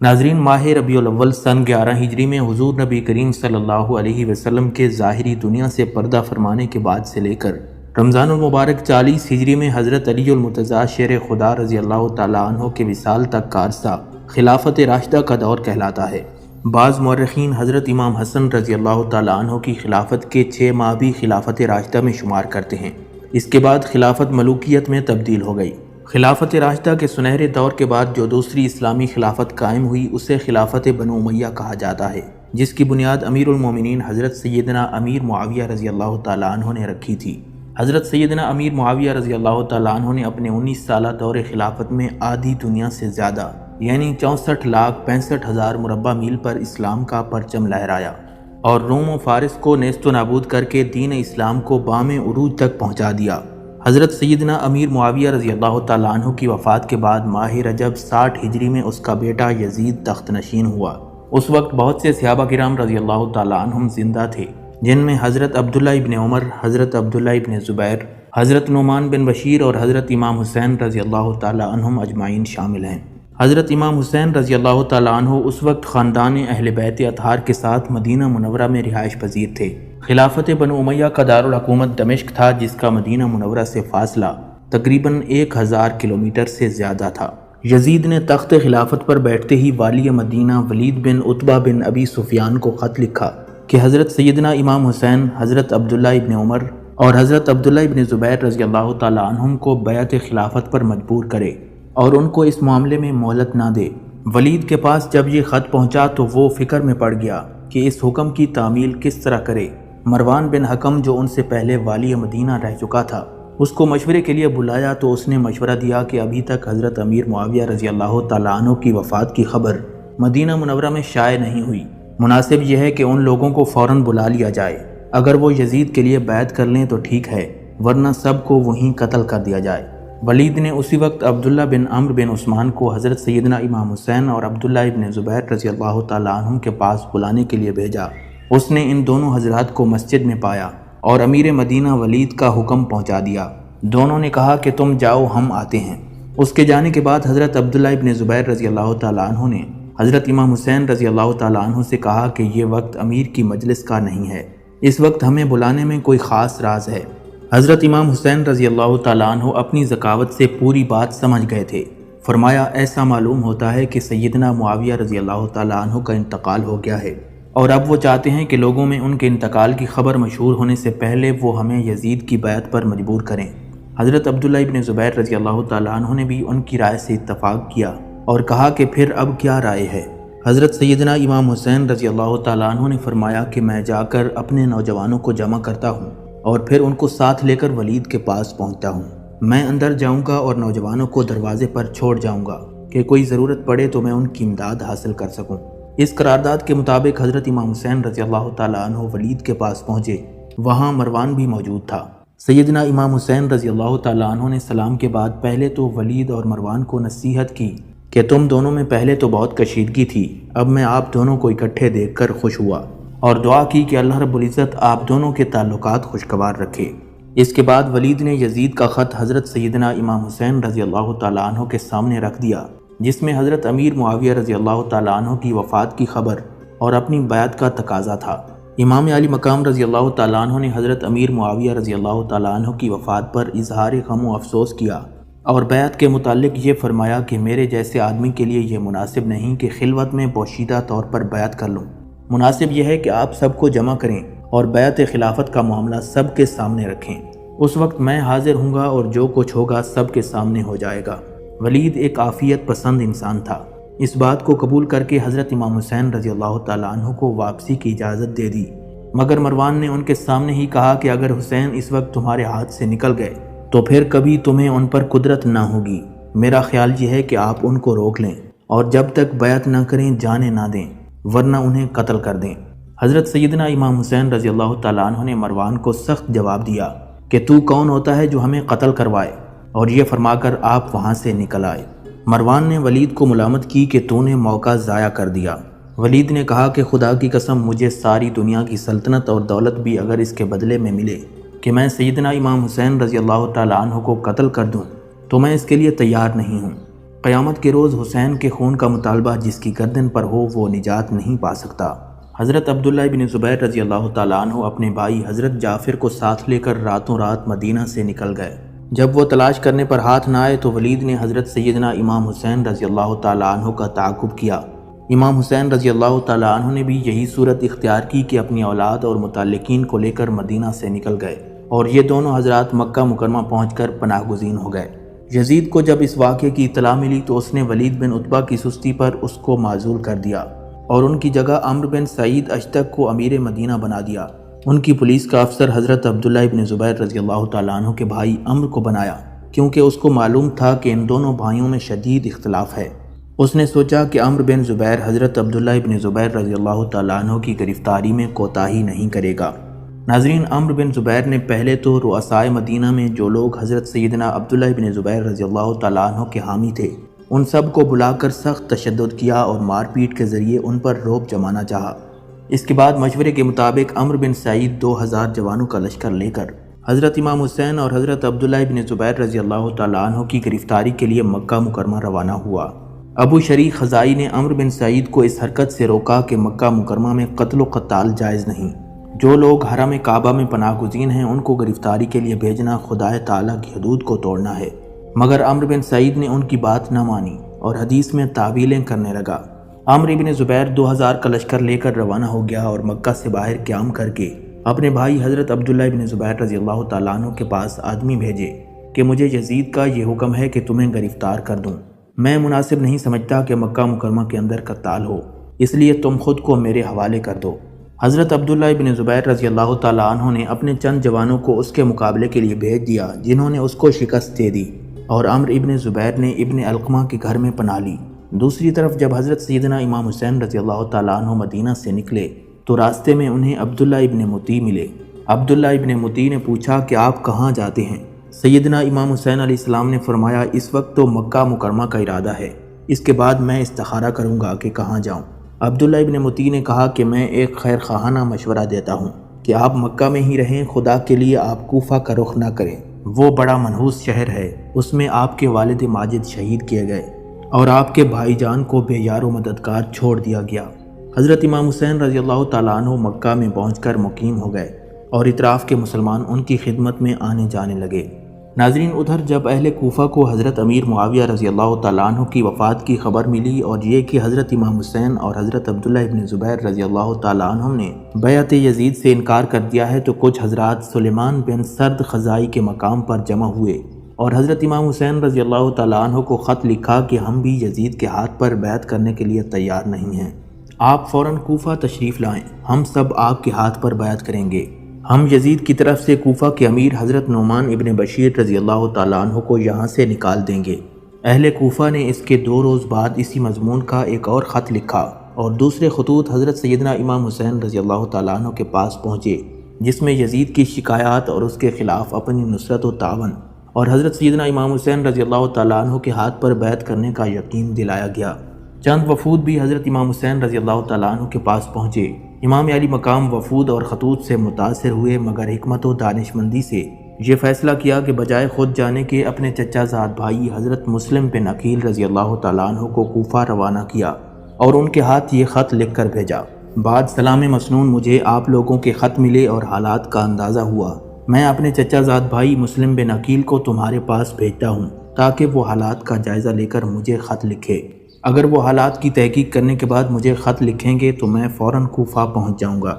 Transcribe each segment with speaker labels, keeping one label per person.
Speaker 1: ناظرین، ماہ ربیع الاول سن 11 ہجری میں حضور نبی کریم صلی اللہ علیہ وسلم کے ظاہری دنیا سے پردہ فرمانے کے بعد سے لے کر رمضان المبارک 40 ہجری میں حضرت علی المرتضیٰ شیر خدا رضی اللہ تعالیٰ عنہ کے وصال تک کا عرصہ خلافت راشدہ کا دور کہلاتا ہے۔ بعض مورخین حضرت امام حسن رضی اللہ تعالیٰ عنہ کی خلافت کے 6 ماہ بھی خلافت راشدہ میں شمار کرتے ہیں۔ اس کے بعد خلافت ملوکیت میں تبدیل ہو گئی۔ خلافت راشدہ کے سنہرے دور کے بعد جو دوسری اسلامی خلافت قائم ہوئی اسے خلافت بنو امیہ کہا جاتا ہے، جس کی بنیاد امیر المومنین حضرت سیدنا امیر معاویہ رضی اللہ تعالیٰ عنہ نے رکھی تھی۔ حضرت سیدنا امیر معاویہ رضی اللہ تعالیٰ عنہ نے اپنے 19 سالہ دور خلافت میں آدھی دنیا سے زیادہ یعنی 64,65,000 مربع میل پر اسلام کا پرچم لہرایا اور روم و فارس کو نیست و نابود کر کے دین اسلام کو بام عروج تک پہنچا دیا۔ حضرت سیدنا امیر معاویہ رضی اللہ تعالیٰ عنہ کی وفات کے بعد ماہ رجب 60 ہجری میں اس کا بیٹا یزید تخت نشین ہوا۔ اس وقت بہت سے صحابہ کرام رضی اللہ تعالیٰ عنہم زندہ تھے، جن میں حضرت عبداللہ ابن عمر، حضرت عبداللہ ابن زبیر، حضرت نعمان بن بشیر اور حضرت امام حسین رضی اللہ تعالیٰ عنہم اجمعین شامل ہیں۔ حضرت امام حسین رضی اللہ تعالیٰ عنہ اس وقت خاندان اہل بیت اطہار کے ساتھ مدینہ منورہ میں رہائش پذیر تھے۔ خلافت بنو امیہ کا دارالحکومت دمشق تھا، جس کا مدینہ منورہ سے فاصلہ تقریباً 1000 کلومیٹر سے زیادہ تھا۔ یزید نے تخت خلافت پر بیٹھتے ہی والی مدینہ ولید بن عتبہ بن ابی سفیان کو خط لکھا کہ حضرت سیدنا امام حسین، حضرت عبداللہ ابن عمر اور حضرت عبداللہ ابن زبیر رضی اللہ تعالیٰ عنہم کو بیعت خلافت پر مجبور کرے اور ان کو اس معاملے میں مہلت نہ دے۔ ولید کے پاس جب یہ خط پہنچا تو وہ فکر میں پڑ گیا کہ اس حکم کی تعمیل کس طرح کرے۔ مروان بن حکم جو ان سے پہلے والی مدینہ رہ چکا تھا، اس کو مشورے کے لیے بلایا تو اس نے مشورہ دیا کہ ابھی تک حضرت امیر معاویہ رضی اللہ تعالیٰ عنہ کی وفات کی خبر مدینہ منورہ میں شائع نہیں ہوئی۔ مناسب یہ ہے کہ ان لوگوں کو فوراً بلا لیا جائے۔ اگر وہ یزید کے لیے بیعت کر لیں تو ٹھیک ہے، ورنہ سب کو وہیں قتل کر دیا جائے۔ ولید نے اسی وقت عبداللہ بن عمرو بن عثمان کو حضرت سیدنا امام حسین اور عبداللہ ابن زبیر رضی اللہ تعالیٰ عنہ کے پاس بلانے کے لیے بھیجا۔ اس نے ان دونوں حضرات کو مسجد میں پایا اور امیر مدینہ ولید کا حکم پہنچا دیا۔ دونوں نے کہا کہ تم جاؤ، ہم آتے ہیں۔ اس کے جانے کے بعد حضرت عبداللہ ابن زبیر رضی اللہ تعالیٰ عنہ نے حضرت امام حسین رضی اللہ تعالیٰ عنہ سے کہا کہ یہ وقت امیر کی مجلس کا نہیں ہے، اس وقت ہمیں بلانے میں کوئی خاص راز ہے۔ حضرت امام حسین رضی اللہ تعالیٰ عنہ اپنی ذکاوت سے پوری بات سمجھ گئے تھے۔ فرمایا، ایسا معلوم ہوتا ہے کہ سیدنا معاویہ رضی اللہ تعالیٰ عنہ کا انتقال ہو گیا ہے، اور اب وہ چاہتے ہیں کہ لوگوں میں ان کے انتقال کی خبر مشہور ہونے سے پہلے وہ ہمیں یزید کی بیعت پر مجبور کریں۔ حضرت عبداللہ ابن زبیر رضی اللہ تعالیٰ عنہ نے بھی ان کی رائے سے اتفاق کیا اور کہا کہ پھر اب کیا رائے ہے؟ حضرت سیدنا امام حسین رضی اللہ تعالیٰ عنہ نے فرمایا کہ میں جا کر اپنے نوجوانوں کو جمع کرتا ہوں اور پھر ان کو ساتھ لے کر ولید کے پاس پہنچتا ہوں۔ میں اندر جاؤں گا اور نوجوانوں کو دروازے پر چھوڑ جاؤں گا کہ کوئی ضرورت پڑے تو میں ان کی امداد حاصل کر سکوں۔ اس قرارداد کے مطابق حضرت امام حسین رضی اللہ تعالیٰ عنہ ولید کے پاس پہنچے۔ وہاں مروان بھی موجود تھا۔ سیدنا امام حسین رضی اللہ تعالیٰ عنہ نے سلام کے بعد پہلے تو ولید اور مروان کو نصیحت کی کہ تم دونوں میں پہلے تو بہت کشیدگی تھی، اب میں آپ دونوں کو اکٹھے دیکھ کر خوش ہوا، اور دعا کی کہ اللہ رب العزت آپ دونوں کے تعلقات خوشگوار رکھے۔ اس کے بعد ولید نے یزید کا خط حضرت سیدنا امام حسین رضی اللہ تعالیٰ عنہ کے سامنے رکھ دیا، جس میں حضرت امیر معاویہ رضی اللہ تعالیٰ عنہ کی وفات کی خبر اور اپنی بیعت کا تقاضا تھا۔ امام علی مقام رضی اللہ تعالیٰ عنہ نے حضرت امیر معاویہ رضی اللہ تعالیٰ عنہ کی وفات پر اظہار غم و افسوس کیا اور بیعت کے متعلق یہ فرمایا کہ میرے جیسے آدمی کے لیے یہ مناسب نہیں کہ خلوت میں پوشیدہ طور پر بیعت کر لوں۔ مناسب یہ ہے کہ آپ سب کو جمع کریں اور بیعت خلافت کا معاملہ سب کے سامنے رکھیں۔ اس وقت میں حاضر ہوں گا اور جو کچھ ہوگا سب کے سامنے ہو جائے گا۔ ولید ایک عافیت پسند انسان تھا۔ اس بات کو قبول کر کے حضرت امام حسین رضی اللہ تعالیٰ عنہ کو واپسی کی اجازت دے دی، مگر مروان نے ان کے سامنے ہی کہا کہ اگر حسین اس وقت تمہارے ہاتھ سے نکل گئے تو پھر کبھی تمہیں ان پر قدرت نہ ہوگی۔ میرا خیال یہ ہے کہ آپ ان کو روک لیں اور جب تک بیعت نہ کریں جانے نہ دیں، ورنہ انہیں قتل کر دیں۔ حضرت سیدنا امام حسین رضی اللہ تعالیٰ عنہ نے مروان کو سخت جواب دیا کہ تو کون ہوتا ہے جو ہمیں قتل کروائے، اور یہ فرما کر آپ وہاں سے نکل آئے۔ مروان نے ولید کو ملامت کی کہ تو نے موقع ضائع کر دیا۔ ولید نے کہا کہ خدا کی قسم مجھے ساری دنیا کی سلطنت اور دولت بھی اگر اس کے بدلے میں ملے کہ میں سیدنا امام حسین رضی اللہ تعالیٰ عنہ کو قتل کر دوں تو میں اس کے لیے تیار نہیں ہوں۔ قیامت کے روز حسین کے خون کا مطالبہ جس کی گردن پر ہو وہ نجات نہیں پا سکتا۔ حضرت عبداللہ ابن زبیر رضی اللہ تعالیٰ عنہ اپنے بھائی حضرت جعفر کو ساتھ لے کر راتوں رات مدینہ سے نکل گئے۔ جب وہ تلاش کرنے پر ہاتھ نہ آئے تو ولید نے حضرت سیدنا امام حسین رضی اللہ تعالیٰ عنہ کا تعاقب کیا۔ امام حسین رضی اللہ تعالیٰ عنہ نے بھی یہی صورت اختیار کی کہ اپنی اولاد اور متعلقین کو لے کر مدینہ سے نکل گئے، اور یہ دونوں حضرات مکہ مکرمہ پہنچ کر پناہ گزین ہو گئے۔ یزید کو جب اس واقعے کی اطلاع ملی تو اس نے ولید بن عتبہ کی سستی پر اس کو معزول کر دیا اور ان کی جگہ عمرو بن سعید اشتک کو امیر مدینہ بنا دیا۔ ان کی پولیس کا افسر حضرت عبداللہ ابن زبیر رضی اللہ تعالیٰ عنہ کے بھائی عمرو کو بنایا، کیونکہ اس کو معلوم تھا کہ ان دونوں بھائیوں میں شدید اختلاف ہے۔ اس نے سوچا کہ عمرو بن زبیر حضرت عبداللہ ابن زبیر رضی اللہ تعالیٰ عنہ کی گرفتاری میں کوتاہی نہیں کرے گا۔ ناظرین، عمرو بن زبیر نے پہلے تو رؤسائے مدینہ میں جو لوگ حضرت سیدنا عبداللہ ابن زبیر رضی اللہ تعالیٰ عنہ کے حامی تھے ان سب کو بلا کر سخت تشدد کیا اور مار پیٹ کے ذریعے ان پر رعب جمانا چاہا۔ اس کے بعد مشورے کے مطابق عمرو بن سعید 2000 جوانوں کا لشکر لے کر حضرت امام حسین اور حضرت عبداللہ ابن زبیر رضی اللہ تعالیٰ عنہ کی گرفتاری کے لیے مکہ مکرمہ روانہ ہوا۔ ابو شریح خزائی نے عمرو بن سعید کو اس حرکت سے روکا کہ مکہ مکرمہ میں قتل و قتال جائز نہیں۔ جو لوگ حرم کعبہ میں پناہ گزین ہیں ان کو گرفتاری کے لیے بھیجنا خدائے تعالیٰ کی حدود کو توڑنا ہے، مگر عمرو بن سعید نے ان کی بات نہ مانی اور حدیث میں تعویلیں کرنے لگا۔ عمرو بن زبیر 2000 کا لشکر لے کر روانہ ہو گیا اور مکہ سے باہر قیام کر کے اپنے بھائی حضرت عبداللہ ابن زبیر رضی اللہ تعالیٰ عنہ کے پاس آدمی بھیجے کہ مجھے یزید کا یہ حکم ہے کہ تمہیں گرفتار کر دوں۔ میں مناسب نہیں سمجھتا کہ مکہ مکرمہ کے اندر قتال ہو، اس لیے تم خود کو میرے حوالے کر دو۔ حضرت عبداللہ ابن زبیر رضی اللہ تعالیٰ عنہ نے اپنے چند جوانوں کو اس کے مقابلے کے لیے بھیج دیا جنہوں نے اس کو شکست دے دی، اور عمرو ابن زبیر نے ابن علقمہ کے گھر میں پناہ لی۔ دوسری طرف جب حضرت سیدنا امام حسین رضی اللہ تعالیٰ عنہ مدینہ سے نکلے تو راستے میں انہیں عبداللہ ابن مطیع ملے۔ عبداللہ ابن مطیع نے پوچھا کہ آپ کہاں جاتے ہیں؟ سیدنا امام حسین علیہ السلام نے فرمایا اس وقت تو مکہ مکرمہ کا ارادہ ہے، اس کے بعد میں استخارہ کروں گا کہ کہاں جاؤں۔ عبداللہ ابن مطیع نے کہا کہ میں ایک خیر خواہانہ مشورہ دیتا ہوں کہ آپ مکہ میں ہی رہیں، خدا کے لیے آپ کوفہ کا رخ نہ کریں، وہ بڑا منحوس شہر ہے، اس میں آپ کے والد ماجد شہید کیے گئے اور آپ کے بھائی جان کو بے یار و مددگار چھوڑ دیا گیا۔ حضرت امام حسین رضی اللہ تعالیٰ عنہ مکہ میں پہنچ کر مقیم ہو گئے اور اطراف کے مسلمان ان کی خدمت میں آنے جانے لگے۔ ناظرین، ادھر جب اہل کوفہ کو حضرت امیر معاویہ رضی اللہ تعالیٰ عنہ کی وفات کی خبر ملی اور یہ کہ حضرت امام حسین اور حضرت عبداللہ ابن زبیر رضی اللہ تعالیٰ عنہ نے بیعت یزید سے انکار کر دیا ہے تو کچھ حضرات سلیمان بن سرد خزائی کے مقام پر جمع ہوئے اور حضرت امام حسین رضی اللہ تعالیٰ عنہ کو خط لکھا کہ ہم بھی یزید کے ہاتھ پر بیعت کرنے کے لیے تیار نہیں ہیں، آپ فوراً کوفہ تشریف لائیں، ہم سب آپ کے ہاتھ پر بیعت کریں گے۔ ہم یزید کی طرف سے کوفہ کے امیر حضرت نعمان ابن بشیر رضی اللہ تعالیٰ عنہ کو یہاں سے نکال دیں گے۔ اہل کوفہ نے اس کے 2 روز بعد اسی مضمون کا ایک اور خط لکھا اور دوسرے خطوط حضرت سیدنا امام حسین رضی اللہ تعالیٰ عنہ کے پاس پہنچے جس میں یزید کی شکایات اور اس کے خلاف اپنی نصرت و تعاون اور حضرت سیدنا امام حسین رضی اللہ تعالیٰ عنہ کے ہاتھ پر بیعت کرنے کا یقین دلایا گیا۔ چند وفود بھی حضرت امام حسین رضی اللہ تعالیٰ عنہ کے پاس پہنچے۔ امام علی مقام وفود اور خطوط سے متاثر ہوئے مگر حکمت و دانشمندی سے یہ فیصلہ کیا کہ بجائے خود جانے کے اپنے چچا زاد بھائی حضرت مسلم بن عقیل رضی اللہ تعالیٰ عنہ کو کوفہ روانہ کیا اور ان کے ہاتھ یہ خط لکھ کر بھیجا۔ بعد سلام مسنون مجھے آپ لوگوں کے خط ملے اور حالات کا اندازہ ہوا، میں اپنے چچا زاد بھائی مسلم بن عقیل کو تمہارے پاس بھیجتا ہوں تاکہ وہ حالات کا جائزہ لے کر مجھے خط لکھے۔ اگر وہ حالات کی تحقیق کرنے کے بعد مجھے خط لکھیں گے تو میں فوراً کوفہ پہنچ جاؤں گا۔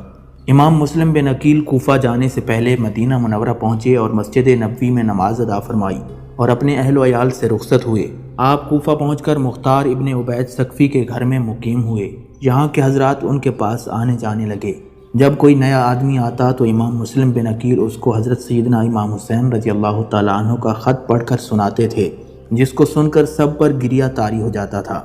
Speaker 1: امام مسلم بن عقیل کوفہ جانے سے پہلے مدینہ منورہ پہنچے اور مسجد نبوی میں نماز ادا فرمائی اور اپنے اہل و عیال سے رخصت ہوئے۔ آپ کوفہ پہنچ کر مختار ابن عبید ثقفی کے گھر میں مقیم ہوئے، یہاں کے حضرات ان کے پاس آنے جانے لگے۔ جب کوئی نیا آدمی آتا تو امام مسلم بن عقیل اس کو حضرت سیدنا امام حسین رضی اللہ تعالیٰ عنہ کا خط پڑھ کر سناتے تھے، جس کو سن کر سب پر گریہ طاری ہو جاتا تھا۔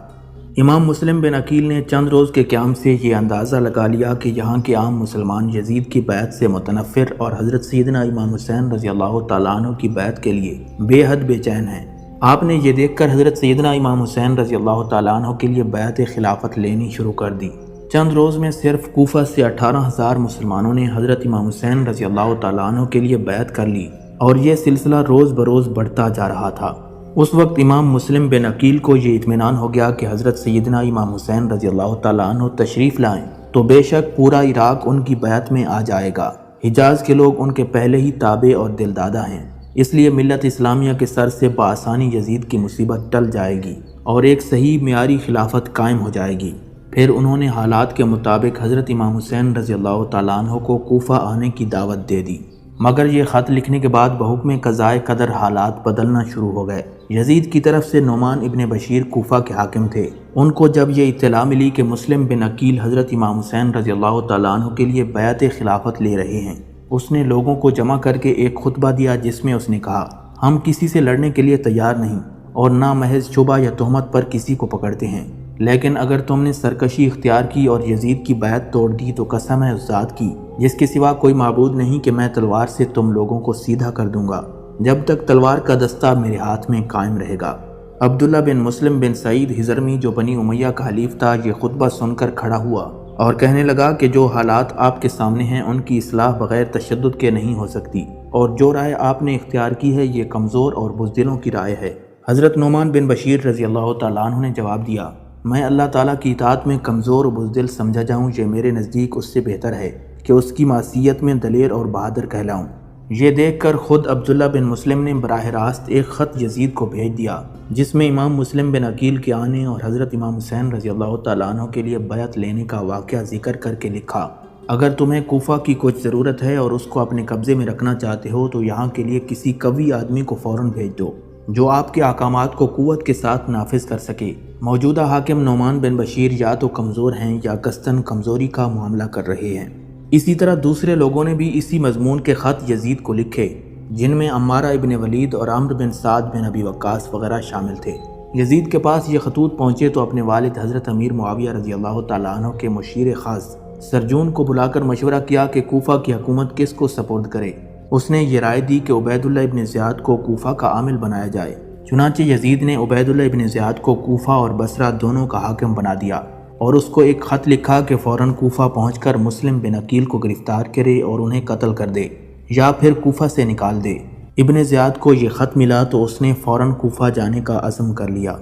Speaker 1: امام مسلم بن عقیل نے چند روز کے قیام سے یہ اندازہ لگا لیا کہ یہاں کے عام مسلمان یزید کی بیعت سے متنفر اور حضرت سیدنا امام حسین رضی اللہ تعالیٰ عنہ کی بیعت کے لیے بے حد بے چین ہیں۔ آپ نے یہ دیکھ کر حضرت سیدنا امام حسین رضی اللہ تعالیٰ عنہ کے لیے بیعت خلافت لینی شروع کر دی۔ چند روز میں صرف کوفہ سے 18,000 مسلمانوں نے حضرت امام حسین رضی اللہ تعالیٰ عنہ کے لیے بیعت کر لی اور یہ سلسلہ روز بروز بڑھتا جا رہا تھا۔ اس وقت امام مسلم بن عقیل کو یہ اطمینان ہو گیا کہ حضرت سیدنا امام حسین رضی اللہ تعالیٰ عنہ تشریف لائیں تو بے شک پورا عراق ان کی بیعت میں آ جائے گا۔ حجاز کے لوگ ان کے پہلے ہی تابع اور دلدادہ ہیں، اس لیے ملت اسلامیہ کے سر سے بآسانی یزید کی مصیبت ٹل جائے گی اور ایک صحیح معیاری خلافت قائم ہو جائے گی۔ پھر انہوں نے حالات کے مطابق حضرت امام حسین رضی اللہ تعالیٰ عنہ کو کوفہ آنے کی دعوت دے دی، مگر یہ خط لکھنے کے بعد بحکم قضائے قدر حالات بدلنا شروع ہو گئے۔ یزید کی طرف سے نعمان ابن بشیر کوفہ کے حاکم تھے۔ ان کو جب یہ اطلاع ملی کہ مسلم بن عقیل حضرت امام حسین رضی اللہ تعالیٰ عنہ کے لیے بیعت خلافت لے رہے ہیں، اس نے لوگوں کو جمع کر کے ایک خطبہ دیا جس میں اس نے کہا، ہم کسی سے لڑنے کے لیے تیار نہیں اور نہ محض شبہ یا تہمت پر کسی کو پکڑتے ہیں، لیکن اگر تم نے سرکشی اختیار کی اور یزید کی بیعت توڑ دی تو قسم ہے اس ذات کی جس کے سوا کوئی معبود نہیں کہ میں تلوار سے تم لوگوں کو سیدھا کر دوں گا جب تک تلوار کا دستہ میرے ہاتھ میں قائم رہے گا۔ عبداللہ بن مسلم بن سعید ہزرمی جو بنی امیہ کا حلیف تھا، یہ خطبہ سن کر کھڑا ہوا اور کہنے لگا کہ جو حالات آپ کے سامنے ہیں ان کی اصلاح بغیر تشدد کے نہیں ہو سکتی، اور جو رائے آپ نے اختیار کی ہے یہ کمزور اور بزدلوں کی رائے ہے۔ حضرت نعمان بن بشیر رضی اللہ تعالیٰ عنہ نے جواب دیا، میں اللہ تعالیٰ کی اطاعت میں کمزور و بزدل سمجھا جاؤں یہ میرے نزدیک اس سے بہتر ہے کہ اس کی معصیت میں دلیر اور بہادر کہلاؤں۔ یہ دیکھ کر خود عبداللہ بن مسلم نے براہ راست ایک خط یزید کو بھیج دیا جس میں امام مسلم بن عقیل کے آنے اور حضرت امام حسین رضی اللہ تعالیٰ عنہ کے لیے بیعت لینے کا واقعہ ذکر کر کے لکھا، اگر تمہیں کوفہ کی کچھ ضرورت ہے اور اس کو اپنے قبضے میں رکھنا چاہتے ہو تو یہاں کے لیے کسی قوی آدمی کو فوراً بھیج دو جو آپ کے احکامات کو قوت کے ساتھ نافذ کر سکے۔ موجودہ حاکم نعمان بن بشیر یا تو کمزور ہیں یا قصداً کمزوری کا معاملہ کر رہے ہیں۔ اسی طرح دوسرے لوگوں نے بھی اسی مضمون کے خط یزید کو لکھے جن میں عمارہ ابن ولید اور عمرو بن سعد بن ابی وقاص وغیرہ شامل تھے۔ یزید کے پاس یہ خطوط پہنچے تو اپنے والد حضرت امیر معاویہ رضی اللہ تعالیٰ عنہ کے مشیر خاص سرجون کو بلا کر مشورہ کیا کہ کوفہ کی حکومت کس کو سپرد کرے۔ اس نے یہ رائے دی کہ عبیداللہ ابن زیاد کو کوفہ کا عامل بنایا جائے۔ چنانچہ یزید نے عبیداللہ ابن زیاد کو کوفہ اور بصرہ دونوں کا حاکم بنا دیا اور اس کو ایک خط لکھا کہ فوراً کوفہ پہنچ کر مسلم بن عقیل کو گرفتار کرے اور انہیں قتل کر دے یا پھر کوفہ سے نکال دے۔ ابن زیاد کو یہ خط ملا تو اس نے فوراً کوفہ جانے کا عزم کر لیا۔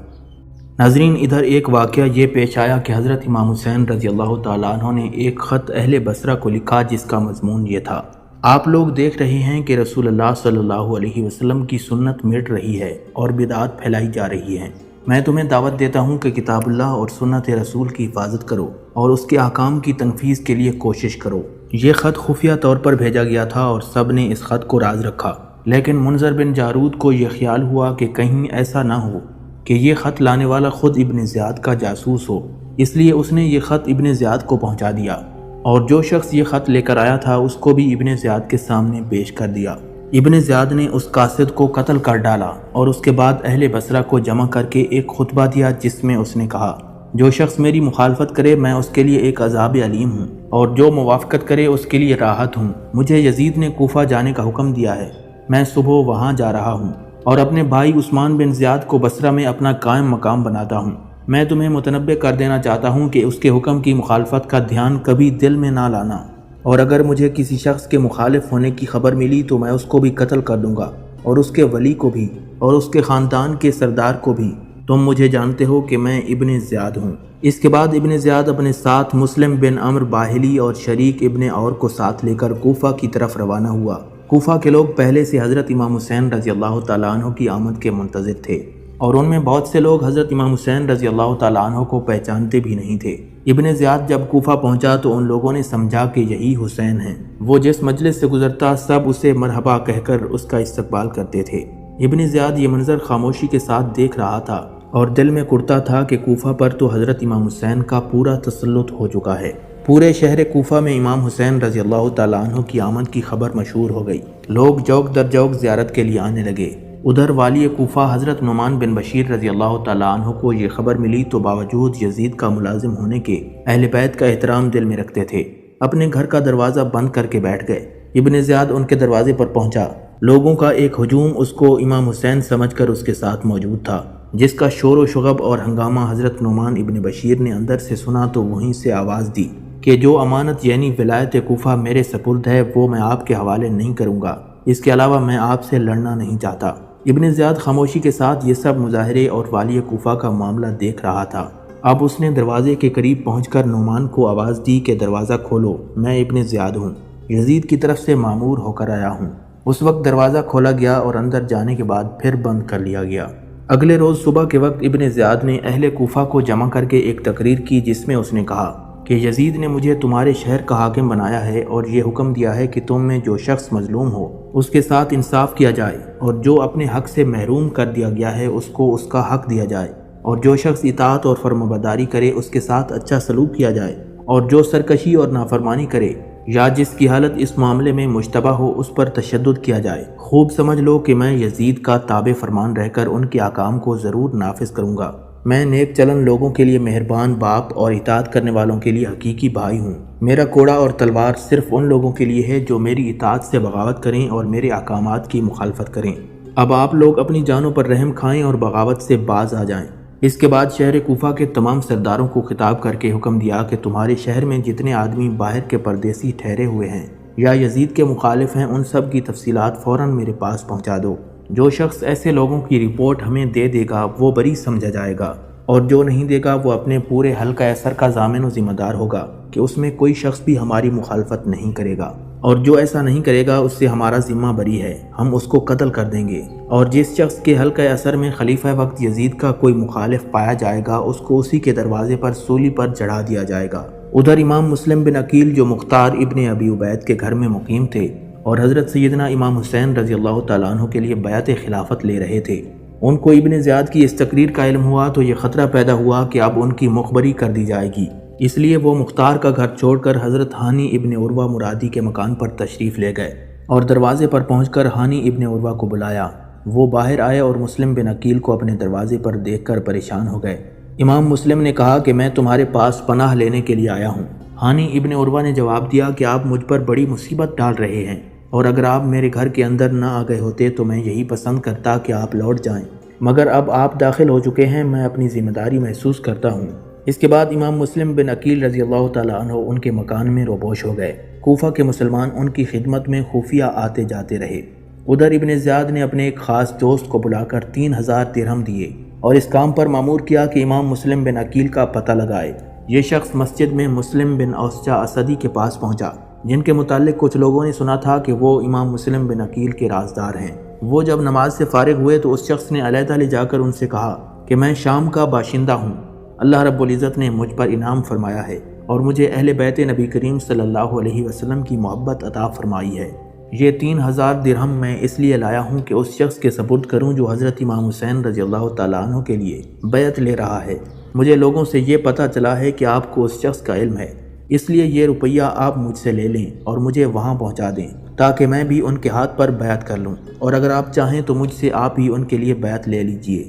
Speaker 1: ناظرین، ادھر ایک واقعہ یہ پیش آیا کہ حضرت امام حسین رضی اللہ تعالیٰ عنہ نے ایک خط اہل بصرہ کو لکھا جس کا مضمون یہ تھا، آپ لوگ دیکھ رہے ہیں کہ رسول اللہ صلی اللہ علیہ وسلم کی سنت مٹ رہی ہے اور بدعات پھیلائی جا رہی ہیں۔ میں تمہیں دعوت دیتا ہوں کہ کتاب اللہ اور سنت رسول کی حفاظت کرو اور اس کے احکام کی تنفیذ کے لیے کوشش کرو۔ یہ خط خفیہ طور پر بھیجا گیا تھا اور سب نے اس خط کو راز رکھا، لیکن منذر بن جارود کو یہ خیال ہوا کہ کہیں ایسا نہ ہو کہ یہ خط لانے والا خود ابن زیاد کا جاسوس ہو، اس لیے اس نے یہ خط ابن زیاد کو پہنچا دیا اور جو شخص یہ خط لے کر آیا تھا اس کو بھی ابن زیاد کے سامنے پیش کر دیا۔ ابن زیاد نے اس قاصد کو قتل کر ڈالا اور اس کے بعد اہل بصرہ کو جمع کر کے ایک خطبہ دیا جس میں اس نے کہا، جو شخص میری مخالفت کرے میں اس کے لیے ایک عذاب علیم ہوں اور جو موافقت کرے اس کے لیے راحت ہوں۔ مجھے یزید نے کوفہ جانے کا حکم دیا ہے، میں صبح وہاں جا رہا ہوں اور اپنے بھائی عثمان بن زیاد کو بصرہ میں اپنا قائم مقام بناتا ہوں۔ میں تمہیں متنبہ کر دینا چاہتا ہوں کہ اس کے حکم کی مخالفت کا دھیان کبھی دل میں نہ لانا، اور اگر مجھے کسی شخص کے مخالف ہونے کی خبر ملی تو میں اس کو بھی قتل کر دوں گا اور اس کے ولی کو بھی اور اس کے خاندان کے سردار کو بھی۔ تم مجھے جانتے ہو کہ میں ابن زیاد ہوں۔ اس کے بعد ابن زیاد اپنے ساتھ مسلم بن عمرو باہلی اور شریک ابن اور کو ساتھ لے کر کوفہ کی طرف روانہ ہوا۔ کوفہ کے لوگ پہلے سے حضرت امام حسین رضی اللہ تعالیٰ عنہ کی آمد کے منتظر تھے اور ان میں بہت سے لوگ حضرت امام حسین رضی اللہ تعالیٰ عنہ کو پہچانتے بھی نہیں تھے۔ ابن زیاد جب کوفہ پہنچا تو ان لوگوں نے سمجھا کہ یہی حسین ہیں۔ وہ جس مجلس سے گزرتا سب اسے مرحبا کہہ کر اس کا استقبال کرتے تھے۔ ابن زیاد یہ منظر خاموشی کے ساتھ دیکھ رہا تھا اور دل میں کڑتا تھا کہ کوفہ پر تو حضرت امام حسین کا پورا تسلط ہو چکا ہے۔ پورے شہر کوفہ میں امام حسین رضی اللہ تعالیٰ عنہ کی آمد کی خبر مشہور ہو گئی۔ لوگ جوک در جوک زیارت کے لیے آنے لگے۔ ادھر والی کوفہ حضرت نعمان بن بشیر رضی اللہ تعالیٰ عنہ کو یہ خبر ملی تو باوجود یزید کا ملازم ہونے کے اہل بیت کا احترام دل میں رکھتے تھے، اپنے گھر کا دروازہ بند کر کے بیٹھ گئے۔ ابن زیاد ان کے دروازے پر پہنچا۔ لوگوں کا ایک ہجوم اس کو امام حسین سمجھ کر اس کے ساتھ موجود تھا، جس کا شور و شغب اور ہنگامہ حضرت نعمان ابن بشیر نے اندر سے سنا تو وہیں سے آواز دی کہ جو امانت یعنی ولایت کوفہ میرے سپرد ہے وہ میں آپ کے حوالے نہیں کروں گا، اس کے علاوہ میں آپ سے لڑنا نہیں چاہتا۔ ابن زیاد خاموشی کے ساتھ یہ سب مظاہرے اور والی کوفہ کا معاملہ دیکھ رہا تھا۔ اب اس نے دروازے کے قریب پہنچ کر نعمان کو آواز دی کہ دروازہ کھولو، میں ابن زیاد ہوں، یزید کی طرف سے مامور ہو کر آیا ہوں۔ اس وقت دروازہ کھولا گیا اور اندر جانے کے بعد پھر بند کر لیا گیا۔ اگلے روز صبح کے وقت ابن زیاد نے اہل کوفہ کو جمع کر کے ایک تقریر کی جس میں اس نے کہا کہ یزید نے مجھے تمہارے شہر کا حاکم بنایا ہے اور یہ حکم دیا ہے کہ تم میں جو شخص مظلوم ہو اس کے ساتھ انصاف کیا جائے، اور جو اپنے حق سے محروم کر دیا گیا ہے اس کو اس کا حق دیا جائے، اور جو شخص اطاعت اور فرمانبرداری کرے اس کے ساتھ اچھا سلوک کیا جائے، اور جو سرکشی اور نافرمانی کرے یا جس کی حالت اس معاملے میں مشتبہ ہو اس پر تشدد کیا جائے۔ خوب سمجھ لو کہ میں یزید کا تابع فرمان رہ کر ان کے احکام کو ضرور نافذ کروں گا۔ میں نیک چلن لوگوں کے لیے مہربان باپ اور اطاعت کرنے والوں کے لیے حقیقی بھائی ہوں۔ میرا کوڑا اور تلوار صرف ان لوگوں کے لیے ہے جو میری اطاعت سے بغاوت کریں اور میرے احکامات کی مخالفت کریں۔ اب آپ لوگ اپنی جانوں پر رحم کھائیں اور بغاوت سے باز آ جائیں۔ اس کے بعد شہر کوفہ کے تمام سرداروں کو خطاب کر کے حکم دیا کہ تمہارے شہر میں جتنے آدمی باہر کے پردیسی ٹھہرے ہوئے ہیں یا یزید کے مخالف ہیں ان سب کی تفصیلات فوراً میرے پاس پہنچا دو۔ جو شخص ایسے لوگوں کی رپورٹ ہمیں دے دے گا وہ بری سمجھا جائے گا، اور جو نہیں دے گا وہ اپنے پورے حلقہ اثر کا ضامن و ذمہ دار ہوگا کہ اس میں کوئی شخص بھی ہماری مخالفت نہیں کرے گا، اور جو ایسا نہیں کرے گا اس سے ہمارا ذمہ بری ہے، ہم اس کو قتل کر دیں گے۔ اور جس شخص کے حلقہ اثر میں خلیفہ وقت یزید کا کوئی مخالف پایا جائے گا اس کو اسی کے دروازے پر سولی پر چڑھا دیا جائے گا۔ ادھر امام مسلم بن عقیل جو مختار ابن ابی عبید کے گھر میں مقیم تھے اور حضرت سیدنا امام حسین رضی اللہ تعالیٰ عنہ کے لیے بیعت خلافت لے رہے تھے، ان کو ابن زیاد کی اس تقریر کا علم ہوا تو یہ خطرہ پیدا ہوا کہ اب ان کی مخبری کر دی جائے گی، اس لیے وہ مختار کا گھر چھوڑ کر حضرت ہانی ابن عروہ مرادی کے مکان پر تشریف لے گئے اور دروازے پر پہنچ کر ہانی ابن عروہ کو بلایا۔ وہ باہر آئے اور مسلم بن عقیل کو اپنے دروازے پر دیکھ کر پریشان ہو گئے۔ امام مسلم نے کہا کہ میں تمہارے پاس پناہ لینے کے لیے آیا ہوں۔ ہانی ابن عروہ نے جواب دیا کہ آپ مجھ پر بڑی مصیبت ڈال رہے ہیں، اور اگر آپ میرے گھر کے اندر نہ آ گئے ہوتے تو میں یہی پسند کرتا کہ آپ لوٹ جائیں، مگر اب آپ داخل ہو چکے ہیں، میں اپنی ذمہ داری محسوس کرتا ہوں۔ اس کے بعد امام مسلم بن عقیل رضی اللہ تعالیٰ عنہ ان کے مکان میں روبوش ہو گئے۔ کوفہ کے مسلمان ان کی خدمت میں خفیہ آتے جاتے رہے۔ ادھر ابن زیاد نے اپنے ایک خاص دوست کو بلا کر 3000 درہم دیے اور اس کام پر مامور کیا کہ امام مسلم بن عقیل کا پتہ لگائے۔ یہ شخص مسجد میں مسلم بن اوسجہ اسدی کے پاس پہنچا، جن کے متعلق کچھ لوگوں نے سنا تھا کہ وہ امام مسلم بن عقیل کے رازدار ہیں۔ وہ جب نماز سے فارغ ہوئے تو اس شخص نے علیحدہ لے جا کر ان سے کہا کہ میں شام کا باشندہ ہوں، اللہ رب العزت نے مجھ پر انعام فرمایا ہے اور مجھے اہل بیت نبی کریم صلی اللہ علیہ وسلم کی محبت عطا فرمائی ہے۔ یہ 3000 درہم میں اس لیے لایا ہوں کہ اس شخص کے سپرد کروں جو حضرت امام حسین رضی اللہ تعالیٰ عنہ کے لیے بیعت لے رہا ہے۔ مجھے لوگوں سے یہ پتہ چلا ہے کہ آپ کو اس شخص کا علم ہے، اس لیے یہ روپیہ آپ مجھ سے لے لیں اور مجھے وہاں پہنچا دیں تاکہ میں بھی ان کے ہاتھ پر بیعت کر لوں، اور اگر آپ چاہیں تو مجھ سے آپ ہی ان کے لیے بیعت لے لیجئے۔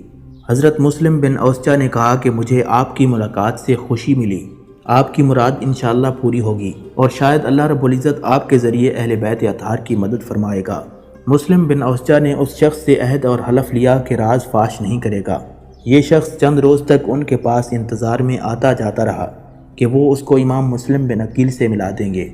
Speaker 1: حضرت مسلم بن اوسجہ نے کہا کہ مجھے آپ کی ملاقات سے خوشی ملی، آپ کی مراد انشاءاللہ پوری ہوگی، اور شاید اللہ رب العزت آپ کے ذریعے اہل بیت اطہار کی مدد فرمائے گا۔ مسلم بن اوسجہ نے اس شخص سے عہد اور حلف لیا کہ راز فاش نہیں کرے گا۔ یہ شخص چند روز تک ان کے پاس انتظار میں آتا جاتا رہا کہ وہ اس کو امام مسلم بن عقیل سے ملا دیں گے۔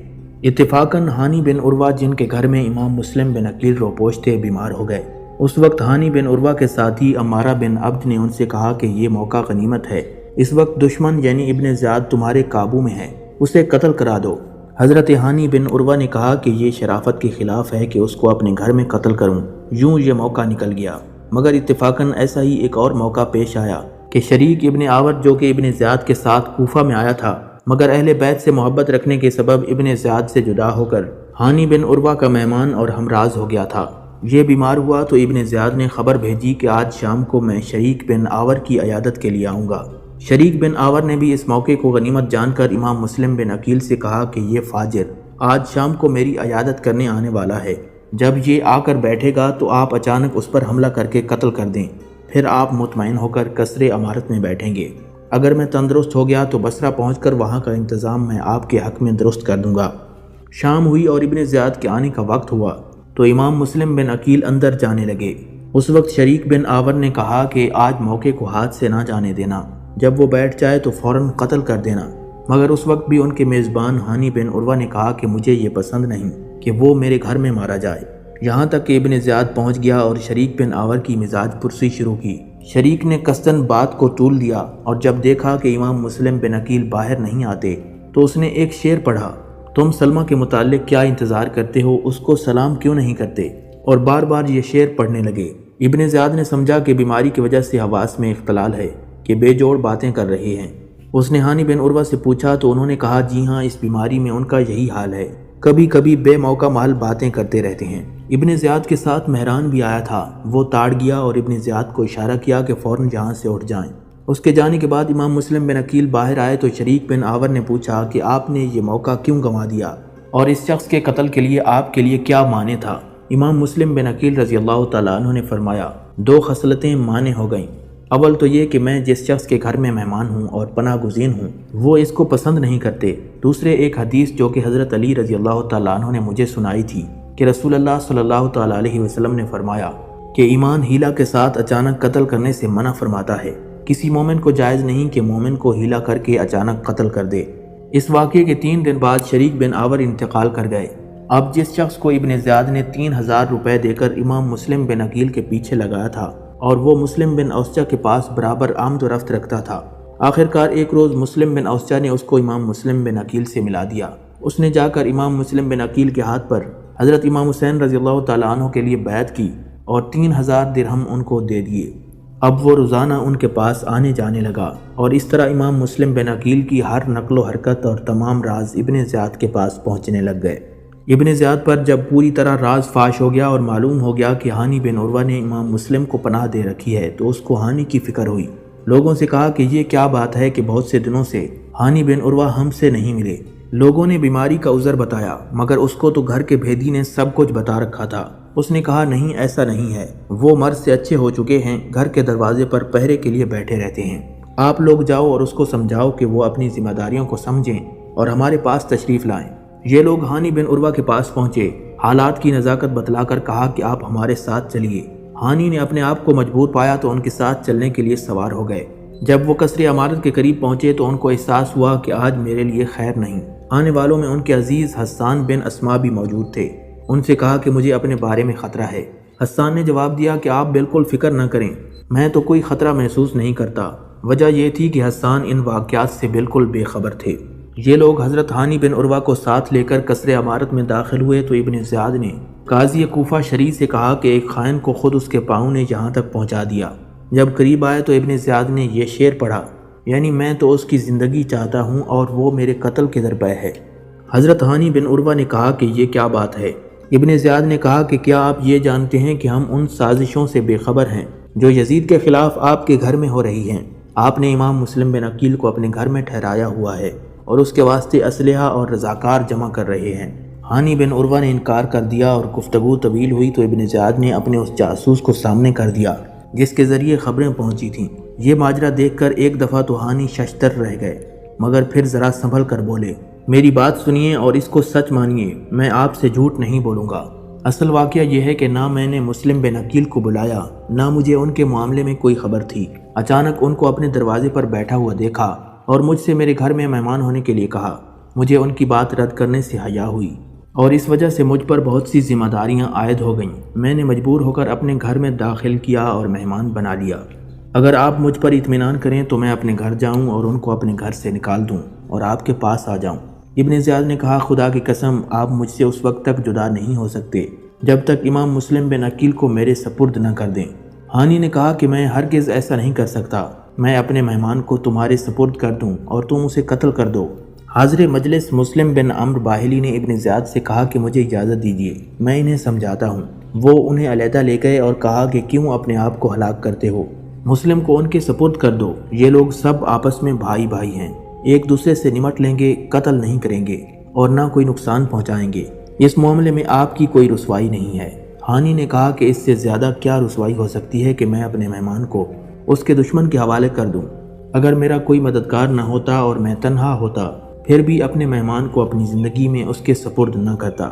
Speaker 1: اتفاقاً ہانی بن عروہ جن کے گھر میں امام مسلم بن عقیل روپوش تھے بیمار ہو گئے۔ اس وقت ہانی بن عروہ کے ساتھی عمارہ بن عبد نے ان سے کہا کہ یہ موقع غنیمت ہے، اس وقت دشمن یعنی ابن زیاد تمہارے قابو میں ہے، اسے قتل کرا دو۔ حضرت ہانی بن عروہ نے کہا کہ یہ شرافت کے خلاف ہے کہ اس کو اپنے گھر میں قتل کروں۔ یوں یہ موقع نکل گیا، مگر اتفاقاً ایسا ہی ایک اور موقع پیش آیا کہ شریک ابن آور جو کہ ابن زیاد کے ساتھ کوفہ میں آیا تھا مگر اہل بیت سے محبت رکھنے کے سبب ابن زیاد سے جدا ہو کر ہانی بن عروہ کا مہمان اور ہمراز ہو گیا تھا، یہ بیمار ہوا تو ابن زیاد نے خبر بھیجی کہ آج شام کو میں شریک بن آور کی عیادت کے لیے آؤں گا۔ شریک بن آور نے بھی اس موقع کو غنیمت جان کر امام مسلم بن عقیل سے کہا کہ یہ فاجر آج شام کو میری عیادت کرنے آنے والا ہے، جب یہ آ کر بیٹھے گا تو آپ اچانک اس پر حملہ کر کے قتل کر دیں، پھر آپ مطمئن ہو کر قصر عمارت میں بیٹھیں گے۔ اگر میں تندرست ہو گیا تو بصرہ پہنچ کر وہاں کا انتظام میں آپ کے حق میں درست کر دوں گا۔ شام ہوئی اور ابن زیاد کے آنے کا وقت ہوا تو امام مسلم بن عقیل اندر جانے لگے۔ اس وقت شریک بن آور نے کہا کہ آج موقع کو ہاتھ سے نہ جانے دینا، جب وہ بیٹھ جائے تو فوراً قتل کر دینا، مگر اس وقت بھی ان کے میزبان ہانی بن عروہ نے کہا کہ مجھے یہ پسند نہیں کہ وہ میرے گھر میں مارا جائے، یہاں تک کہ ابن زیاد پہنچ گیا اور شریک بن آور کی مزاج پرسی شروع کی۔ شریک نے قصداً بات کو طول دیا اور جب دیکھا کہ امام مسلم بن عقیل باہر نہیں آتے تو اس نے ایک شعر پڑھا، تم سلمہ کے متعلق کیا انتظار کرتے ہو، اس کو سلام کیوں نہیں کرتے، اور بار بار یہ شعر پڑھنے لگے۔ ابن زیاد نے سمجھا کہ بیماری کی وجہ سے حواس میں اختلال ہے، کہ بے جوڑ باتیں کر رہے ہیں۔ اس نے ہانی بن عروہ سے پوچھا تو انہوں نے کہا جی ہاں، اس بیماری میں ان کا یہی حال ہے، کبھی کبھی بے موقع محل باتیں کرتے رہتے ہیں۔ ابن زیاد کے ساتھ مہران بھی آیا تھا، وہ تاڑ گیا اور ابن زیاد کو اشارہ کیا کہ فوراً جہاں سے اٹھ جائیں۔ اس کے جانے کے بعد امام مسلم بن عقیل باہر آئے تو شریک بن آور نے پوچھا کہ آپ نے یہ موقع کیوں گنوا دیا اور اس شخص کے قتل کے لیے آپ کے لیے کیا معنی تھا؟ امام مسلم بن عقیل رضی اللہ تعالیٰ عنہ نے فرمایا، دو خصلتیں معنی ہو گئیں۔ اول تو یہ کہ میں جس شخص کے گھر میں مہمان ہوں اور پناہ گزین ہوں وہ اس کو پسند نہیں کرتے۔ دوسرے ایک حدیث جو کہ حضرت علی رضی اللہ تعالیٰ عنہ نے مجھے سنائی تھی کہ رسول اللہ صلی اللہ تعالیٰ علیہ وسلم نے فرمایا کہ ایمان ہیلا کے ساتھ اچانک قتل کرنے سے منع فرماتا ہے۔ کسی مومن کو جائز نہیں کہ مومن کو ہیلا کر کے اچانک قتل کر دے۔ اس واقعے کے 3 دن بعد شریک بن آور انتقال کر گئے۔ اب جس شخص کو ابن زیاد نے 3000 روپے دے کر امام مسلم بن عقیل کے پیچھے لگایا تھا اور وہ مسلم بن اوسجہ کے پاس برابر آمد و رفت رکھتا تھا، آخرکار ایک روز مسلم بن اوسجہ نے اس کو امام مسلم بن عقیل سے ملا دیا۔ اس نے جا کر امام مسلم بن عقیل کے ہاتھ پر حضرت امام حسین رضی اللہ تعالیٰ عنہ کے لیے بیعت کی اور 3000 درہم ان کو دے دیے۔ اب وہ روزانہ ان کے پاس آنے جانے لگا اور اس طرح امام مسلم بن عقیل کی ہر نقل و حرکت اور تمام راز ابن زیاد کے پاس پہنچنے لگ گئے۔ ابن زیاد پر جب پوری طرح راز فاش ہو گیا اور معلوم ہو گیا کہ ہانی بن عروہ نے امام مسلم کو پناہ دے رکھی ہے تو اس کو ہانی کی فکر ہوئی۔ لوگوں سے کہا کہ یہ کیا بات ہے کہ بہت سے دنوں سے ہانی بن عروہ ہم سے نہیں ملے۔ لوگوں نے بیماری کا عذر بتایا مگر اس کو تو گھر کے بھیدی نے سب کچھ بتا رکھا تھا۔ اس نے کہا نہیں، ایسا نہیں ہے، وہ مرض سے اچھے ہو چکے ہیں، گھر کے دروازے پر پہرے کے لیے بیٹھے رہتے ہیں۔ آپ لوگ جاؤ اور اس کو سمجھاؤ کہ وہ اپنی ذمہ داریوں کو سمجھیں اور ہمارے پاس تشریف لائیں۔ یہ لوگ ہانی بن عروہ کے پاس پہنچے، حالات کی نزاکت بتلا کر کہا کہ آپ ہمارے ساتھ چلیے۔ ہانی نے اپنے آپ کو مجبور پایا تو ان کے ساتھ چلنے کے لیے سوار ہو گئے۔ جب وہ قصر عمارت کے قریب پہنچے تو ان کو احساس ہوا کہ آج میرے لیے خیر نہیں۔ آنے والوں میں ان کے عزیز حسان بن اسما بھی موجود تھے۔ ان سے کہا کہ مجھے اپنے بارے میں خطرہ ہے۔ حسان نے جواب دیا کہ آپ بالکل فکر نہ کریں، میں تو کوئی خطرہ محسوس نہیں کرتا۔ وجہ یہ تھی کہ حسان ان واقعات سے بالکل بے خبر تھے۔ یہ لوگ حضرت ہانی بن عروہ کو ساتھ لے کر قصر عمارت میں داخل ہوئے تو ابن زیاد نے قاضی کوفہ شریع سے کہا کہ ایک خائن کو خود اس کے پاؤں نے یہاں تک پہنچا دیا۔ جب قریب آئے تو ابن زیاد نے یہ شعر پڑھا، یعنی میں تو اس کی زندگی چاہتا ہوں اور وہ میرے قتل کے درپے ہے۔ حضرت ہانی بن عروہ نے کہا کہ یہ کیا بات ہے؟ ابن زیاد نے کہا کہ کیا آپ یہ جانتے ہیں کہ ہم ان سازشوں سے بے خبر ہیں جو یزید کے خلاف آپ کے گھر میں ہو رہی ہیں؟ آپ نے امام مسلم بن عقیل کو اپنے گھر میں ٹھہرایا ہوا ہے اور اس کے واسطے اسلحہ اور رضاکار جمع کر رہے ہیں۔ ہانی بن عروہ نے انکار کر دیا اور گفتگو طویل ہوئی تو ابن زیاد نے اپنے اس جاسوس کو سامنے کر دیا جس کے ذریعے خبریں پہنچی تھیں۔ یہ ماجرا دیکھ کر ایک دفعہ تو ہانی ششدر رہ گئے مگر پھر ذرا سنبھل کر بولے، میری بات سنیے اور اس کو سچ مانیے، میں آپ سے جھوٹ نہیں بولوں گا۔ اصل واقعہ یہ ہے کہ نہ میں نے مسلم بن عقیل کو بلایا، نہ مجھے ان کے معاملے میں کوئی خبر تھی۔ اچانک ان کو اپنے دروازے پر بیٹھا ہوا دیکھا اور مجھ سے میرے گھر میں مہمان ہونے کے لیے کہا۔ مجھے ان کی بات رد کرنے سے حیا ہوئی اور اس وجہ سے مجھ پر بہت سی ذمہ داریاں عائد ہو گئیں۔ میں نے مجبور ہو کر اپنے گھر میں داخل کیا اور مہمان بنا لیا۔ اگر آپ مجھ پر اطمینان کریں تو میں اپنے گھر جاؤں اور ان کو اپنے گھر سے نکال دوں اور آپ کے پاس آ جاؤں۔ ابن زیاد نے کہا، خدا کی قسم آپ مجھ سے اس وقت تک جدا نہیں ہو سکتے جب تک امام مسلم بن عقیل کو میرے سپرد نہ کر دیں۔ ہانی نے کہا کہ میں ہرگز ایسا نہیں کر سکتا، میں اپنے مہمان کو تمہارے سپرد کر دوں اور تم اسے قتل کر دو۔ حاضر مجلس مسلم بن عمرو باہلی نے ابن زیاد سے کہا کہ مجھے اجازت دیجیے، میں انہیں سمجھاتا ہوں۔ وہ انہیں علیحدہ لے گئے اور کہا کہ کیوں اپنے آپ کو ہلاک کرتے ہو، مسلم کو ان کے سپرد کر دو۔ یہ لوگ سب آپس میں بھائی بھائی ہیں، ایک دوسرے سے نمٹ لیں گے، قتل نہیں کریں گے اور نہ کوئی نقصان پہنچائیں گے۔ اس معاملے میں آپ کی کوئی رسوائی نہیں ہے۔ ہانی نے کہا کہ اس سے زیادہ کیا رسوائی ہو سکتی ہے کہ میں اپنے مہمان کو اس کے دشمن کے حوالے کر دوں۔ اگر میرا کوئی مددگار نہ ہوتا اور میں تنہا ہوتا پھر بھی اپنے مہمان کو اپنی زندگی میں اس کے سپرد نہ کرتا۔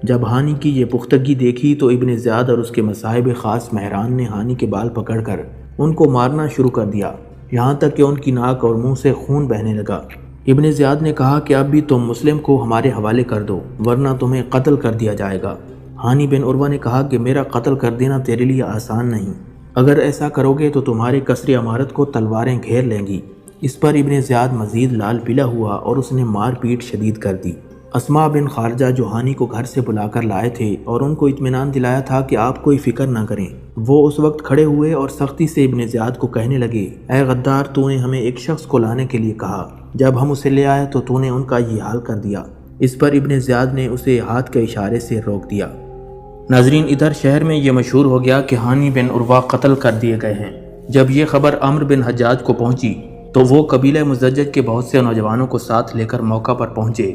Speaker 1: جب ہانی کی یہ پختگی دیکھی تو ابن زیاد اور اس کے مصاحب خاص مہران نے ہانی کے بال پکڑ کر ان کو مارنا شروع کر دیا، یہاں تک کہ ان کی ناک اور منہ سے خون بہنے لگا۔ ابن زیاد نے کہا کہ اب بھی تم مسلم کو ہمارے حوالے کر دو ورنہ تمہیں قتل کر دیا جائے گا۔ ہانی بن عروہ نے کہا کہ میرا قتل کر دینا تیرے لیے آسان نہیں، اگر ایسا کرو گے تو تمہارے قصر عمارت کو تلواریں گھیر لیں گی۔ اس پر ابن زیاد مزید لال پیلا ہوا اور اس نے مار پیٹ شدید کر دی۔ اسماء بن خارجہ جو ہانی کو گھر سے بلا کر لائے تھے اور ان کو اطمینان دلایا تھا کہ آپ کوئی فکر نہ کریں، وہ اس وقت کھڑے ہوئے اور سختی سے ابن زیاد کو کہنے لگے، اے غدار، تو نے ہمیں ایک شخص کو لانے کے لیے کہا، جب ہم اسے لے آئے تو نے ان کا یہ حال کر دیا۔ اس پر ابن زیاد نے اسے ہاتھ کے اشارے سے روک دیا۔ ناظرین، ادھر شہر میں یہ مشہور ہو گیا کہ ہانی بن عروہ قتل کر دیے گئے ہیں۔ جب یہ خبر عمرو بن حجاج کو پہنچی تو وہ قبیلہ مزدج کے بہت سے نوجوانوں کو ساتھ لے کر موقع پر پہنچے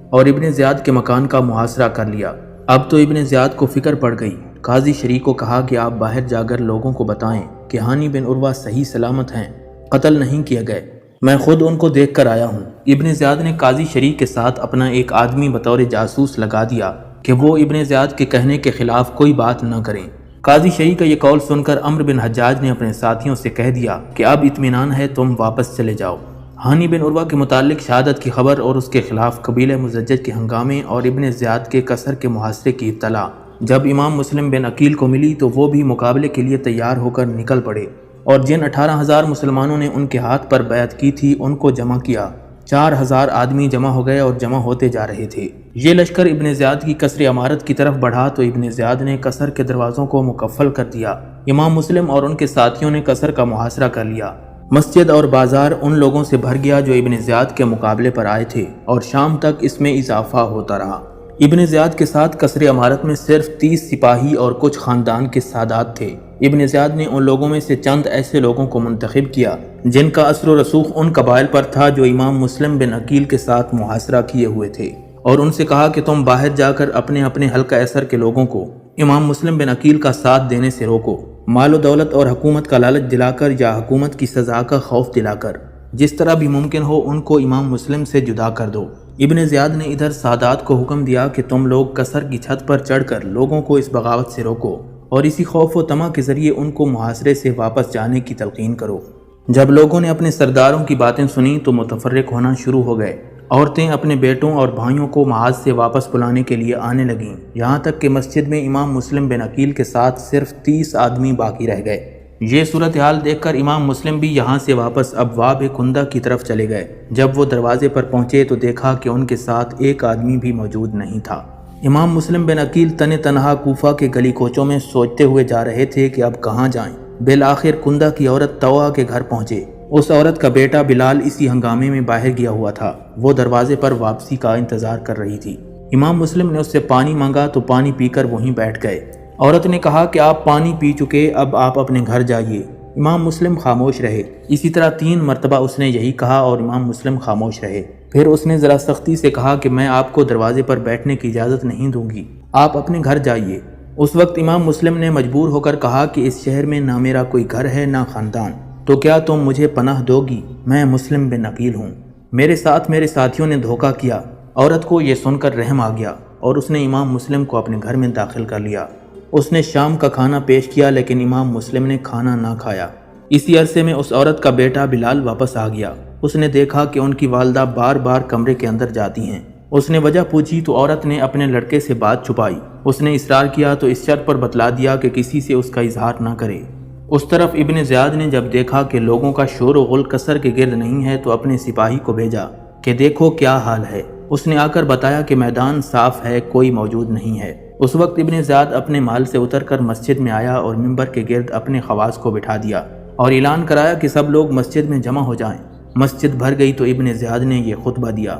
Speaker 1: اور ابن زیاد کے مکان کا محاصرہ کر لیا۔ اب تو ابن زیاد کو فکر پڑ گئی۔ قاضی شریک کو کہا کہ آپ باہر جا کر لوگوں کو بتائیں کہ ہانی بن عروہ صحیح سلامت ہیں، قتل نہیں کیے گئے، میں خود ان کو دیکھ کر آیا ہوں۔ ابن زیاد نے قاضی شریک کے ساتھ اپنا ایک آدمی بطور جاسوس لگا دیا کہ وہ ابن زیاد کے کہنے کے خلاف کوئی بات نہ کریں۔ قاضی شریک کا یہ قول سن کر عمرو بن حجاج نے اپنے ساتھیوں سے کہہ دیا کہ اب اطمینان ہے، تم واپس چلے جاؤ۔ ہانی بن عروہ کے متعلق شہادت کی خبر اور اس کے خلاف قبیلہ مزدج کے ہنگامے اور ابن زیاد کے قصر کے محاصرے کی اطلاع جب امام مسلم بن عقیل کو ملی تو وہ بھی مقابلے کے لیے تیار ہو کر نکل پڑے اور جن 18,000 مسلمانوں نے ان کے ہاتھ پر بیعت کی تھی ان کو جمع کیا۔ 4,000 آدمی جمع ہو گئے اور جمع ہوتے جا رہے تھے۔ یہ لشکر ابن زیاد کی قصر عمارت کی طرف بڑھا تو ابن زیاد نے قصر کے دروازوں کو مقفل کر دیا۔ امام مسلم اور ان کے ساتھیوں نے قصر کا محاصرہ کر لیا۔ مسجد اور بازار ان لوگوں سے بھر گیا جو ابن زیاد کے مقابلے پر آئے تھے اور شام تک اس میں اضافہ ہوتا رہا۔ ابن زیاد کے ساتھ قصر عمارت میں صرف 30 سپاہی اور کچھ خاندان کے سادات تھے۔ ابن زیاد نے ان لوگوں میں سے چند ایسے لوگوں کو منتخب کیا جن کا اثر و رسوخ ان قبائل پر تھا جو امام مسلم بن عقیل کے ساتھ محاصرہ کیے ہوئے تھے، اور ان سے کہا کہ تم باہر جا کر اپنے اپنے حلقہ اثر کے لوگوں کو امام مسلم بن عقیل کا ساتھ دینے سے روکو، مال و دولت اور حکومت کا لالچ دلا کر یا حکومت کی سزا کا خوف دلا کر، جس طرح بھی ممکن ہو ان کو امام مسلم سے جدا کر دو۔ ابن زیاد نے ادھر سادات کو حکم دیا کہ تم لوگ قصر کی چھت پر چڑھ کر لوگوں کو اس بغاوت سے روکو اور اسی خوف و طمع کے ذریعے ان کو محاصرے سے واپس جانے کی تلقین کرو۔ جب لوگوں نے اپنے سرداروں کی باتیں سنی تو متفرق ہونا شروع ہو گئے۔ عورتیں اپنے بیٹوں اور بھائیوں کو محاذ سے واپس بلانے کے لیے آنے لگیں، یہاں تک کہ مسجد میں امام مسلم بن عقیل کے ساتھ صرف 30 آدمی باقی رہ گئے۔ یہ صورتحال دیکھ کر امام مسلم بھی یہاں سے واپس ابواب کندہ کی طرف چلے گئے۔ جب وہ دروازے پر پہنچے تو دیکھا کہ ان کے ساتھ ایک آدمی بھی موجود نہیں تھا۔ امام مسلم بن عقیل تنہا کوفہ کے گلی کوچوں میں سوچتے ہوئے جا رہے تھے کہ اب کہاں جائیں۔ بالآخر کندہ کی عورت طوع کے گھر پہنچے۔ اس عورت کا بیٹا بلال اسی ہنگامے میں باہر گیا ہوا تھا، وہ دروازے پر واپسی کا انتظار کر رہی تھی۔ امام مسلم نے اس سے پانی مانگا تو پانی پی کر وہیں بیٹھ گئے۔ عورت نے کہا کہ آپ پانی پی چکے، اب آپ اپنے گھر جائیے۔ امام مسلم خاموش رہے۔ اسی طرح 3 مرتبہ اس نے یہی کہا اور امام مسلم خاموش رہے۔ پھر اس نے ذرا سختی سے کہا کہ میں آپ کو دروازے پر بیٹھنے کی اجازت نہیں دوں گی، آپ اپنے گھر جائیے۔ اس وقت امام مسلم نے مجبور ہو کر کہا کہ اس شہر میں نہ میرا کوئی گھر ہے نہ خاندان، تو کیا تم مجھے پناہ دو گی؟ میں مسلم بن عقیل ہوں، میرے ساتھ میرے ساتھیوں نے دھوکہ کیا۔ عورت کو یہ سن کر رحم آ گیا اور اس نے امام مسلم کو اپنے گھر میں داخل کر لیا۔ اس نے شام کا کھانا پیش کیا لیکن امام مسلم نے کھانا نہ کھایا۔ اسی عرصے میں اس عورت کا بیٹا بلال واپس آ گیا۔ اس نے دیکھا کہ ان کی والدہ بار بار کمرے کے اندر جاتی ہیں۔ اس نے وجہ پوچھی تو عورت نے اپنے لڑکے سے بات چھپائی۔ اس نے اصرار کیا تو اس شرط پر بتلا دیا کہ کسی سے اس کا اظہار نہ کرے۔ اس طرف ابن زیاد نے جب دیکھا کہ لوگوں کا شور و غل قصر کے گرد نہیں ہے تو اپنے سپاہی کو بھیجا کہ دیکھو کیا حال ہے۔ اس نے آ کر بتایا کہ میدان صاف ہے، کوئی موجود نہیں ہے۔ اس وقت ابن زیاد اپنے مال سے اتر کر مسجد میں آیا اور منبر کے گرد اپنے خواص کو بٹھا دیا اور اعلان کرایا کہ سب لوگ مسجد میں جمع ہو جائیں۔ مسجد بھر گئی تو ابن زیاد نے یہ خطبہ دیا،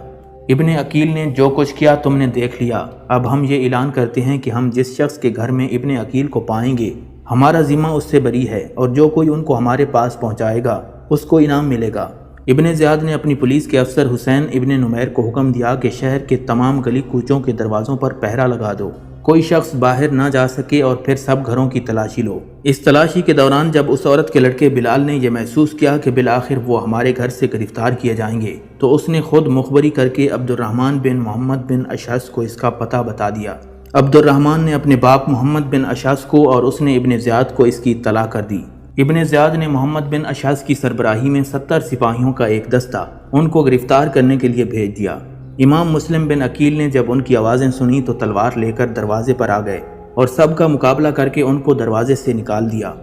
Speaker 1: ابن عقیل نے جو کچھ کیا تم نے دیکھ لیا۔ اب ہم یہ اعلان کرتے ہیں کہ ہم جس شخص کے گھر میں ابن عقیل کو پائیں گے ہمارا ذمہ اس سے بری ہے، اور جو کوئی ان کو ہمارے پاس پہنچائے گا اس کو انعام ملے گا۔ ابن زیاد نے اپنی پولیس کے افسر حسین ابن نمیر کو حکم دیا کہ شہر کے تمام گلی کوچوں کے دروازوں پر پہرا لگا دو، کوئی شخص باہر نہ جا سکے، اور پھر سب گھروں کی تلاشی لو۔ اس تلاشی کے دوران جب اس عورت کے لڑکے بلال نے یہ محسوس کیا کہ بالآخر وہ ہمارے گھر سے گرفتار کیے جائیں گے تو اس نے خود مخبری کر کے عبد الرحمن بن محمد بن اشعث کو اس کا پتہ بتا دیا۔ عبد الرحمن نے اپنے باپ محمد بن اشعث کو اور اس نے ابن زیاد کو اس کی اطلاع کر دی۔ ابن زیاد نے محمد بن اشعث کی سربراہی میں 70 سپاہیوں کا ایک دستہ ان کو گرفتار کرنے کے لیے بھیج دیا۔ امام مسلم بن عقیل نے جب ان کی آوازیں سنی تو تلوار لے کر دروازے پر آ گئے۔ اور سب کا مقابلہ کر کے ان کو دروازے سے نکال دیا۔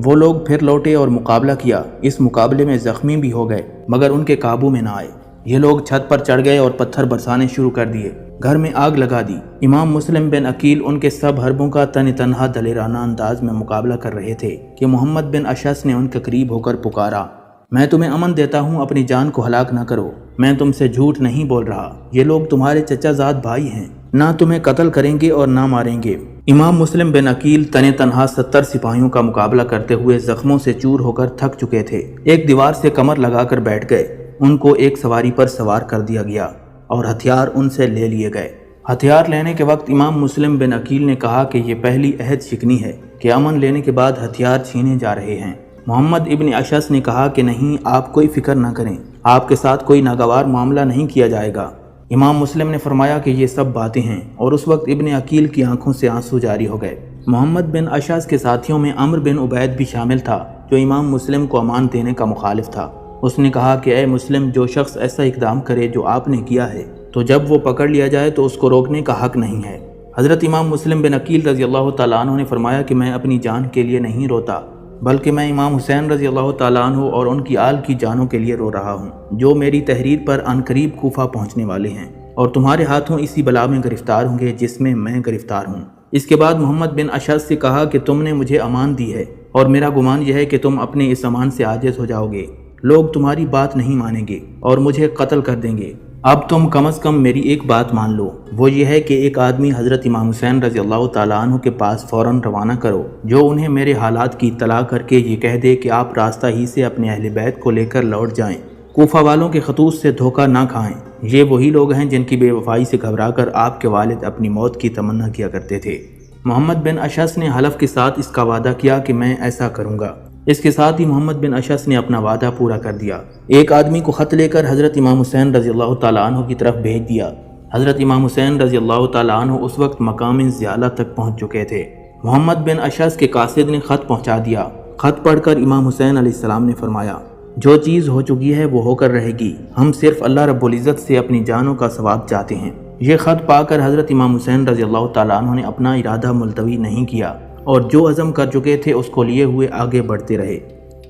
Speaker 1: وہ لوگ پھر لوٹے اور مقابلہ کیا، اس مقابلے میں زخمی بھی ہو گئے مگر ان کے قابو میں نہ آئے۔ یہ لوگ چھت پر چڑھ گئے اور پتھر برسانے شروع کر دیے، گھر میں آگ لگا دی۔ امام مسلم بن عقیل ان کے سب حربوں کا تنہا دلیرانہ انداز میں مقابلہ کر رہے تھے کہ محمد بن اشعث نے ان کے قریب ہو کر پکارا، میں تمہیں امن دیتا ہوں، اپنی جان کو ہلاک نہ کرو، میں تم سے جھوٹ نہیں بول رہا، یہ لوگ تمہارے چچا زاد بھائی ہیں، نہ تمہیں قتل کریں گے اور نہ ماریں گے۔ امام مسلم بن عقیل تنہا 70 سپاہیوں کا مقابلہ کرتے ہوئے زخموں سے چور ہو کر تھک چکے تھے، ایک دیوار سے کمر لگا کر بیٹھ گئے۔ ان کو ایک سواری پر سوار کر دیا گیا اور ہتھیار ان سے لے لیے گئے۔ ہتھیار لینے کے وقت امام مسلم بن عقیل نے کہا کہ یہ پہلی عہد شکنی ہے کہ امن لینے کے بعد ہتھیار چھینے جا رہے ہیں۔ محمد ابن اشعث نے کہا کہ نہیں، آپ کوئی فکر نہ کریں، آپ کے ساتھ کوئی ناگوار معاملہ نہیں کیا جائے گا۔ امام مسلم نے فرمایا کہ یہ سب باتیں ہیں، اور اس وقت ابن عقیل کی آنکھوں سے آنسو جاری ہو گئے۔ محمد بن اشعث کے ساتھیوں میں عمرو بن عبید بھی شامل تھا، جو امام مسلم کو امان دینے کا مخالف تھا۔ اس نے کہا کہ اے مسلم، جو شخص ایسا اقدام کرے جو آپ نے کیا ہے تو جب وہ پکڑ لیا جائے تو اس کو روکنے کا حق نہیں ہے۔ حضرت امام مسلم بن عقیل رضی اللہ تعالیٰ عنہ نے فرمایا کہ میں اپنی جان کے لیے نہیں روتا، بلکہ میں امام حسین رضی اللہ تعالیٰ عنہ اور ان کی آل کی جانوں کے لیے رو رہا ہوں، جو میری تحریر پر عنقریب کوفہ پہنچنے والے ہیں، اور تمہارے ہاتھوں اسی بلا میں گرفتار ہوں گے جس میں میں گرفتار ہوں۔ اس کے بعد محمد بن اشعث سے کہا کہ تم نے مجھے امان دی ہے، اور میرا گمان یہ ہے کہ تم اپنے اس امان سے عاجز ہو جاؤ گے، لوگ تمہاری بات نہیں مانیں گے اور مجھے قتل کر دیں گے۔ اب تم کم از کم میری ایک بات مان لو، وہ یہ ہے کہ ایک آدمی حضرت امام حسین رضی اللہ تعالیٰ عنہ کے پاس فوراً روانہ کرو، جو انہیں میرے حالات کی اطلاع کر کے یہ کہہ دے کہ آپ راستہ ہی سے اپنے اہل بیت کو لے کر لوٹ جائیں، کوفہ والوں کے خطوط سے دھوکہ نہ کھائیں۔ یہ وہی لوگ ہیں جن کی بے وفائی سے گھبرا کر آپ کے والد اپنی موت کی تمنا کیا کرتے تھے۔ محمد بن اشعث نے حلف کے ساتھ اس کا وعدہ کیا کہ میں ایسا کروں گا۔ اس کے ساتھ ہی محمد بن اشعث نے اپنا وعدہ پورا کر دیا، ایک آدمی کو خط لے کر حضرت امام حسین رضی اللہ تعالیٰ عنہ کی طرف بھیج دیا۔ حضرت امام حسین رضی اللہ تعالیٰ عنہ اس وقت مقام زیالہ تک پہنچ چکے تھے۔ محمد بن اشعث کے قاصد نے خط پہنچا دیا۔ خط پڑھ کر امام حسین علیہ السلام نے فرمایا، جو چیز ہو چکی ہے وہ ہو کر رہے گی، ہم صرف اللہ رب العزت سے اپنی جانوں کا ثواب چاہتے ہیں۔ یہ خط پا کر حضرت امام حسین رضی اللہ تعالیٰ عنہ نے اپنا ارادہ ملتوی نہیں کیا، اور جو عزم کر چکے تھے اس کو لیے ہوئے آگے بڑھتے رہے۔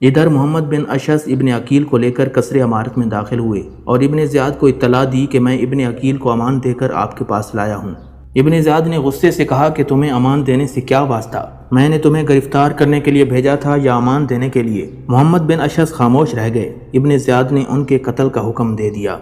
Speaker 1: ادھر محمد بن اشعث ابن عقیل کو لے کر قصر عمارت میں داخل ہوئے اور ابن زیاد کو اطلاع دی کہ میں ابن عقیل کو امان دے کر آپ کے پاس لایا ہوں۔ ابن زیاد نے غصے سے کہا کہ تمہیں امان دینے سے کیا واسطہ، میں نے تمہیں گرفتار کرنے کے لیے بھیجا تھا یا امان دینے کے لیے؟ محمد بن اشعث خاموش رہ گئے۔ ابن زیاد نے ان کے قتل کا حکم دے دیا۔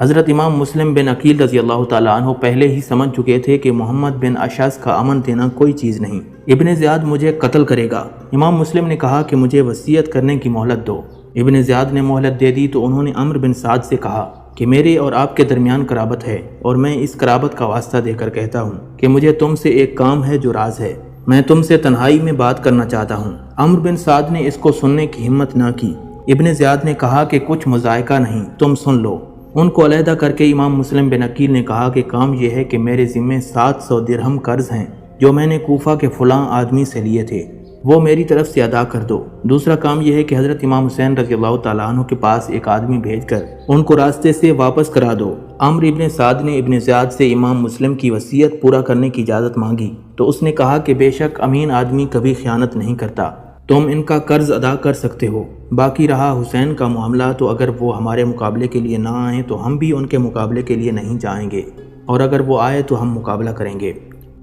Speaker 1: حضرت امام مسلم بن عقیل رضی اللہ تعالیٰ عنہ پہلے ہی سمجھ چکے تھے کہ محمد بن اشعث کا امن دینا کوئی چیز نہیں، ابن زیاد مجھے قتل کرے گا۔ امام مسلم نے کہا کہ مجھے وصیت کرنے کی مہلت دو۔ ابن زیاد نے مہلت دے دی تو انہوں نے عمرو بن سعد سے کہا کہ میرے اور آپ کے درمیان قرابت ہے، اور میں اس قرابت کا واسطہ دے کر کہتا ہوں کہ مجھے تم سے ایک کام ہے جو راز ہے، میں تم سے تنہائی میں بات کرنا چاہتا ہوں۔ عمرو بن سعد نے اس کو سننے کی ہمت نہ کی۔ ابن زیاد نے کہا کہ کچھ مذائقہ نہیں، تم سن لو۔ ان کو علیحدہ کر کے امام مسلم بن عقیل نے کہا کہ کام یہ ہے کہ میرے ذمے 700 درہم قرض ہیں جو میں نے کوفہ کے فلاں آدمی سے لیے تھے، وہ میری طرف سے ادا کر دو۔ دوسرا کام یہ ہے کہ حضرت امام حسین رضی اللہ تعالیٰ عنہ کے پاس ایک آدمی بھیج کر ان کو راستے سے واپس کرا دو۔ عمرو ابن سعد نے ابن زیاد سے امام مسلم کی وصیت پورا کرنے کی اجازت مانگی تو اس نے کہا کہ بے شک امین آدمی کبھی خیانت نہیں کرتا، تم ان کا قرض ادا کر سکتے ہو۔ باقی رہا حسین کا معاملہ، تو اگر وہ ہمارے مقابلے کے لیے نہ آئیں تو ہم بھی ان کے مقابلے کے لیے نہیں جائیں گے، اور اگر وہ آئے تو ہم مقابلہ کریں گے۔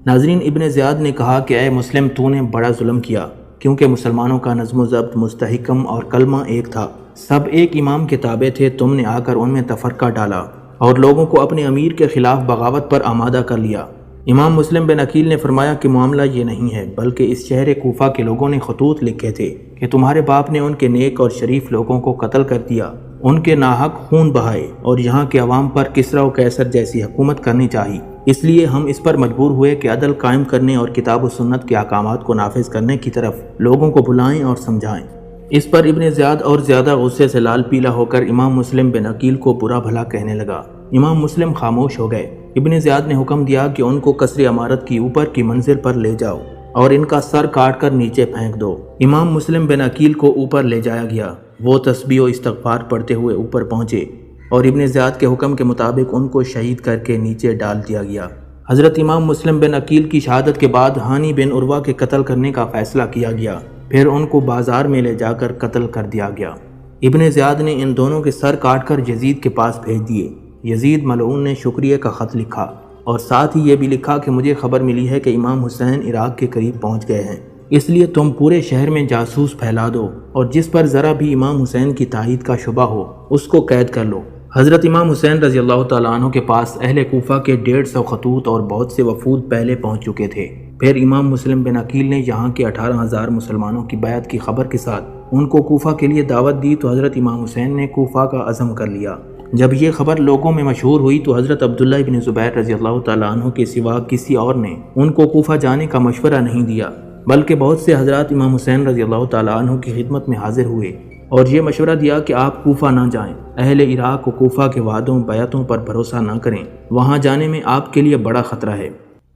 Speaker 1: ناظرین، ابن زیاد نے کہا کہ اے مسلم، تو نے بڑا ظلم کیا، کیونکہ مسلمانوں کا نظم و ضبط مستحکم اور کلمہ ایک تھا، سب ایک امام کے تابع تھے، تم نے آ کر ان میں تفرقہ ڈالا اور لوگوں کو اپنے امیر کے خلاف بغاوت پر آمادہ کر لیا۔ امام مسلم بن عقیل نے فرمایا کہ معاملہ یہ نہیں ہے، بلکہ اس شہر کوفہ کے لوگوں نے خطوط لکھے تھے کہ تمہارے باپ نے ان کے نیک اور شریف لوگوں کو قتل کر دیا، ان کے ناحق خون بہائے، اور یہاں کے عوام پر کسریٰ و قیصر جیسی حکومت کرنی چاہیے۔ اس لیے ہم اس پر مجبور ہوئے کہ عدل قائم کرنے اور کتاب و سنت کے احکامات کو نافذ کرنے کی طرف لوگوں کو بلائیں اور سمجھائیں۔ اس پر ابن زیاد اور زیادہ غصے سے لال پیلا ہو کر امام مسلم بن عقیل کو برا بھلا کہنے لگا۔ امام مسلم خاموش ہو گئے۔ ابن زیاد نے حکم دیا کہ ان کو قصر عمارت کی اوپر کی منزل پر لے جاؤ اور ان کا سر کاٹ کر نیچے پھینک دو۔ امام مسلم بن عقیل کو اوپر لے جایا گیا۔ وہ تسبیح و استغفار پڑھتے ہوئے اوپر پہنچے اور ابن زیاد کے حکم کے مطابق ان کو شہید کر کے نیچے ڈال دیا گیا۔ حضرت امام مسلم بن عقیل کی شہادت کے بعد ہانی بن عروہ کے قتل کرنے کا فیصلہ کیا گیا، پھر ان کو بازار میں لے جا کر قتل کر دیا گیا۔ ابن زیاد نے ان دونوں کے سر کاٹ کر یزید کے پاس بھیج دیے۔ یزید ملعون نے شکریہ کا خط لکھا اور ساتھ ہی یہ بھی لکھا کہ مجھے خبر ملی ہے کہ امام حسین عراق کے قریب پہنچ گئے ہیں، اس لیے تم پورے شہر میں جاسوس پھیلا دو اور جس پر ذرا بھی امام حسین کی تائید کا شبہ ہو اس کو قید کر لو۔ حضرت امام حسین رضی اللہ تعالیٰ عنہ کے پاس اہل کوفہ کے 150 خطوط اور بہت سے وفود پہلے پہنچ چکے تھے۔ پھر امام مسلم بن عقیل نے یہاں کے 18,000 مسلمانوں کی بیعت کی خبر کے ساتھ ان کو کوفہ کے لیے دعوت دی تو حضرت امام حسین نے کوفہ کا عزم کر لیا۔ جب یہ خبر لوگوں میں مشہور ہوئی تو حضرت عبداللہ ابن زبیر رضی اللہ تعالیٰ عنہ کے سوا کسی اور نے ان کو کوفہ جانے کا مشورہ نہیں دیا، بلکہ بہت سے حضرات امام حسین رضی اللہ تعالیٰ عنہ کی خدمت میں حاضر ہوئے اور یہ مشورہ دیا کہ آپ کوفہ نہ جائیں۔ اہل عراق کو کوفہ کے وعدوں بیعتوں پر بھروسہ نہ کریں، وہاں جانے میں آپ کے لیے بڑا خطرہ ہے۔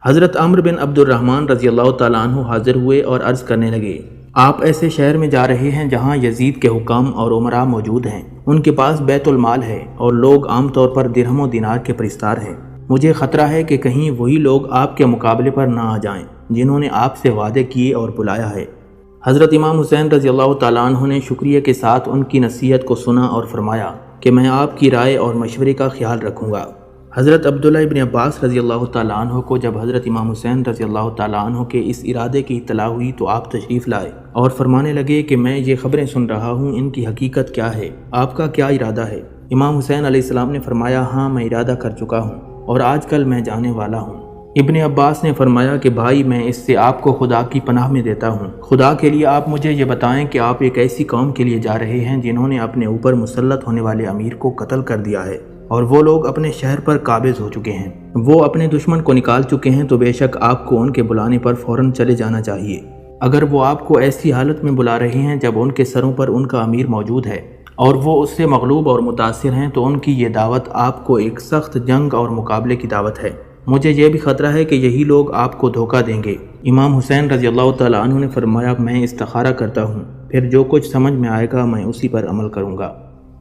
Speaker 1: حضرت عمرو بن عبد الرحمن رضی اللہ تعالیٰ عنہ حاضر ہوئے اور عرض کرنے لگے، آپ ایسے شہر میں جا رہے ہیں جہاں یزید کے حکام اور امراء موجود ہیں، ان کے پاس بیت المال ہے اور لوگ عام طور پر درہم و دینار کے پرستار ہیں۔ مجھے خطرہ ہے کہ کہیں وہی لوگ آپ کے مقابلے پر نہ آ جائیں جنہوں نے آپ سے وعدے کیے اور بلایا ہے۔ حضرت امام حسین رضی اللہ تعالیٰ عنہ نے شکریہ کے ساتھ ان کی نصیحت کو سنا اور فرمایا کہ میں آپ کی رائے اور مشورے کا خیال رکھوں گا۔ حضرت عبداللہ ابن عباس رضی اللہ تعالیٰ عنہ کو جب حضرت امام حسین رضی اللہ تعالیٰ عنہ کے اس ارادے کی اطلاع ہوئی تو آپ تشریف لائے اور فرمانے لگے کہ میں یہ خبریں سن رہا ہوں، ان کی حقیقت کیا ہے؟ آپ کا کیا ارادہ ہے؟ امام حسین علیہ السلام نے فرمایا، ہاں میں ارادہ کر چکا ہوں اور آج کل میں جانے والا ہوں۔ ابن عباس نے فرمایا کہ بھائی میں اس سے آپ کو خدا کی پناہ میں دیتا ہوں، خدا کے لیے آپ مجھے یہ بتائیں کہ آپ ایک ایسی قوم کے لیے جا رہے ہیں جنہوں نے اپنے اوپر مسلط ہونے والے امیر کو قتل کر دیا ہے اور وہ لوگ اپنے شہر پر قابض ہو چکے ہیں، وہ اپنے دشمن کو نکال چکے ہیں، تو بے شک آپ کو ان کے بلانے پر فوراً چلے جانا چاہیے۔ اگر وہ آپ کو ایسی حالت میں بلا رہے ہیں جب ان کے سروں پر ان کا امیر موجود ہے اور وہ اس سے مغلوب اور متاثر ہیں تو ان کی یہ دعوت آپ کو ایک سخت جنگ اور مقابلے کی دعوت ہے۔ مجھے یہ بھی خطرہ ہے کہ یہی لوگ آپ کو دھوکہ دیں گے۔ امام حسین رضی اللہ تعالیٰ عنہ نے فرمایا، میں استخارہ کرتا ہوں، پھر جو کچھ سمجھ میں آئے گا میں اسی پر عمل کروں گا۔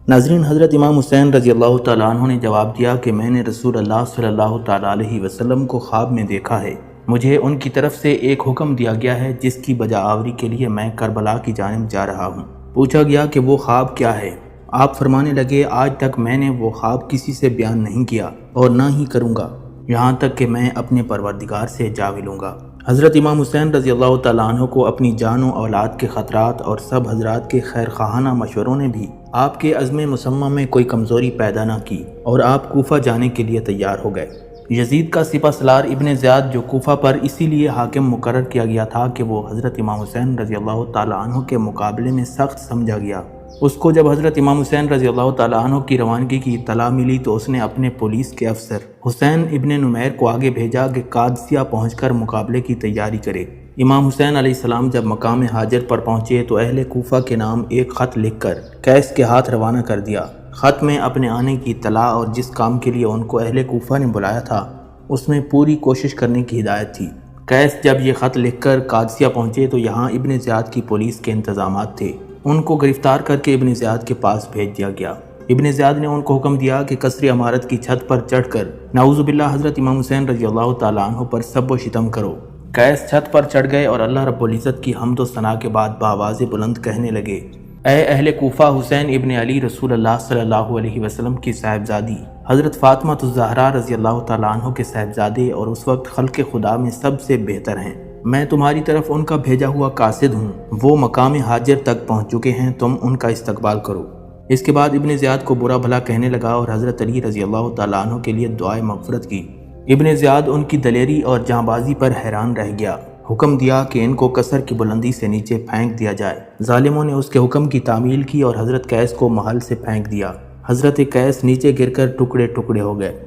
Speaker 1: ناظرین، حضرت امام حسین رضی اللہ تعالیٰ عنہ نے جواب دیا کہ میں نے رسول اللہ صلی اللہ تعالیٰ علیہ وسلم کو خواب میں دیکھا ہے، مجھے ان کی طرف سے ایک حکم دیا گیا ہے جس کی بجا آوری کے لیے میں کربلا کی جانب جا رہا ہوں۔ پوچھا گیا کہ وہ خواب کیا ہے؟ آپ فرمانے لگے، آج تک میں نے وہ خواب کسی سے بیان نہیں کیا اور نہ ہی کروں گا، یہاں تک کہ میں اپنے پروردگار سے جا ملوں گا۔ حضرت امام حسین رضی اللہ تعالیٰ عنہ کو اپنی جان و اولاد کے خطرات اور سب حضرات کے خیر خواہانہ مشوروں نے بھی آپ کے عزم مصمم میں کوئی کمزوری پیدا نہ کی اور آپ کوفہ جانے کے لیے تیار ہو گئے۔ یزید کا سپہ سالار ابن زیاد جو کوفہ پر اسی لیے حاکم مقرر کیا گیا تھا کہ وہ حضرت امام حسین رضی اللہ تعالیٰ عنہ کے مقابلے میں سخت سمجھا گیا، اس کو جب حضرت امام حسین رضی اللہ تعالیٰ عنہ کی روانگی کی اطلاع ملی تو اس نے اپنے پولیس کے افسر حسین ابن نمیر کو آگے بھیجا کہ قادسیہ پہنچ کر مقابلے کی تیاری کرے۔ امام حسین علیہ السلام جب مقام حاجر پر پہنچے تو اہل کوفہ کے نام ایک خط لکھ کر قیس کے ہاتھ روانہ کر دیا۔ خط میں اپنے آنے کی اطلاع اور جس کام کے لیے ان کو اہل کوفہ نے بلایا تھا اس میں پوری کوشش کرنے کی ہدایت تھی۔ قیس جب یہ خط لکھ کر قادسیہ پہنچے تو یہاں ابن زیاد کی پولیس کے انتظامات تھے، ان کو گرفتار کر کے ابن زیاد کے پاس بھیج دیا گیا۔ ابن زیاد نے ان کو حکم دیا کہ قصر عمارت کی چھت پر چڑھ کر نعوذ باللہ حضرت امام حسین رضی اللہ تعالیٰ عنہ پر سب و شتم کرو۔ قیس چھت پر چڑھ گئے اور اللہ رب العزت کی حمد و ثنا کے بعد بآواز بلند کہنے لگے، اے اہل کوفہ، حسین ابن علی رسول اللہ صلی اللہ علیہ وسلم کی صاحبزادی حضرت فاطمہ الزہرا رضی اللہ تعالیٰ عنہ کے صاحبزادے اور اس وقت خلق خدا میں سب سے بہتر ہیں، میں تمہاری طرف ان کا بھیجا ہوا قاصد ہوں، وہ مقام حاجر تک پہنچ چکے ہیں، تم ان کا استقبال کرو۔ اس کے بعد ابن زیاد کو برا بھلا کہنے لگا اور حضرت علی رضی اللہ تعالیٰ عنہ کے لیے دعائے مغفرت کی۔ ابن زیاد ان کی دلیری اور جاں بازی پر حیران رہ گیا، حکم دیا کہ ان کو قصر کی بلندی سے نیچے پھینک دیا جائے۔ ظالموں نے اس کے حکم کی تعمیل کی اور حضرت قیس کو محل سے پھینک دیا۔ حضرت قیس نیچے گر کر ٹکڑے ٹکڑے ہو گئے۔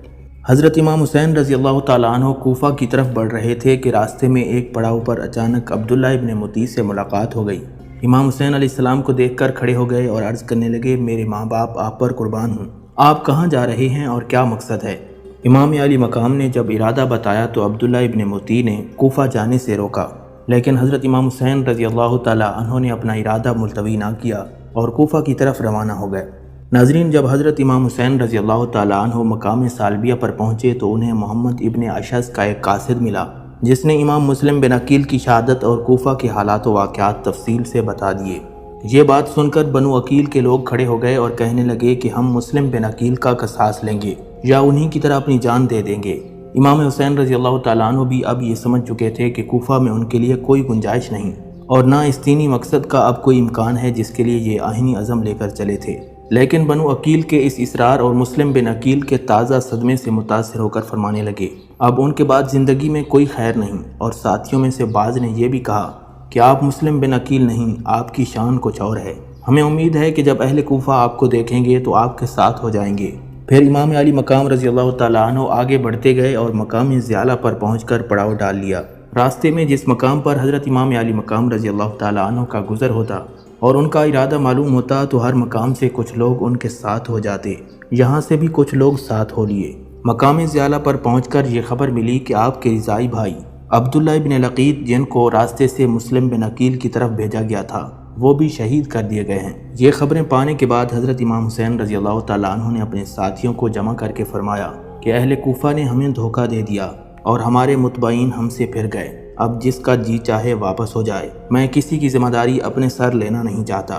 Speaker 1: حضرت امام حسین رضی اللہ تعالیٰ عنہ کوفہ کی طرف بڑھ رہے تھے کہ راستے میں ایک پڑاؤ پر اچانک عبداللہ ابن مطیع سے ملاقات ہو گئی۔ امام حسین علیہ السلام کو دیکھ کر کھڑے ہو گئے اور عرض کرنے لگے، میرے ماں باپ آپ پر قربان ہوں، آپ کہاں جا رہے ہیں اور کیا مقصد ہے؟ امام علی مقام نے جب ارادہ بتایا تو عبداللہ ابن مطیع نے کوفہ جانے سے روکا، لیکن حضرت امام حسین رضی اللہ تعالیٰ عنہ نے اپنا ارادہ ملتوی نہ کیا اور کوفہ کی طرف روانہ ہو گئے۔ ناظرین، جب حضرت امام حسین رضی اللہ تعالیٰ عنہ مقام سالبیہ پر پہنچے تو انہیں محمد ابن اشعث کا ایک قاصد ملا، جس نے امام مسلم بن عقیل کی شہادت اور کوفہ کے حالات و واقعات تفصیل سے بتا دیے۔ یہ بات سن کر بنو عقیل کے لوگ کھڑے ہو گئے اور کہنے لگے کہ ہم مسلم بن عقیل کا قصاص لیں گے یا انہی کی طرح اپنی جان دے دیں گے۔ امام حسین رضی اللہ تعالیٰ عنہ بھی اب یہ سمجھ چکے تھے کہ کوفہ میں ان کے لیے کوئی گنجائش نہیں اور نہ اس دینی مقصد کا اب کوئی امکان ہے جس کے لیے یہ آئینی عزم لے کر چلے تھے۔ لیکن بنو عقیل کے اس اصرار اور مسلم بن عقیل کے تازہ صدمے سے متاثر ہو کر فرمانے لگے، اب ان کے بعد زندگی میں کوئی خیر نہیں، اور ساتھیوں میں سے بعض نے یہ بھی کہا کہ آپ مسلم بن عقیل نہیں، آپ کی شان کچھ اور ہے، ہمیں امید ہے کہ جب اہل کوفہ آپ کو دیکھیں گے تو آپ کے ساتھ ہو جائیں گے۔ پھر امام علی مقام رضی اللہ تعالیٰ عنہ آگے بڑھتے گئے اور مقام زیالہ پر پہنچ کر پڑاؤ ڈال لیا۔ راستے میں جس مقام پر حضرت امام علی مقام رضی اللہ تعالیٰ عنہ کا گزر ہوتا اور ان کا ارادہ معلوم ہوتا تو ہر مقام سے کچھ لوگ ان کے ساتھ ہو جاتے، یہاں سے بھی کچھ لوگ ساتھ ہو لیے۔ مقام زیالہ پر پہنچ کر یہ خبر ملی کہ آپ کے رضائی بھائی عبداللہ ابن لقیط، جن کو راستے سے مسلم بن عقیل کی طرف بھیجا گیا تھا، وہ بھی شہید کر دیے گئے ہیں۔ یہ خبریں پانے کے بعد حضرت امام حسین رضی اللہ تعالیٰ عنہ نے اپنے ساتھیوں کو جمع کر کے فرمایا کہ اہل کوفہ نے ہمیں دھوکہ دے دیا اور ہمارے متبعین ہم سے پھر گئے، اب جس کا جی چاہے واپس ہو جائے، میں کسی کی ذمہ داری اپنے سر لینا نہیں چاہتا۔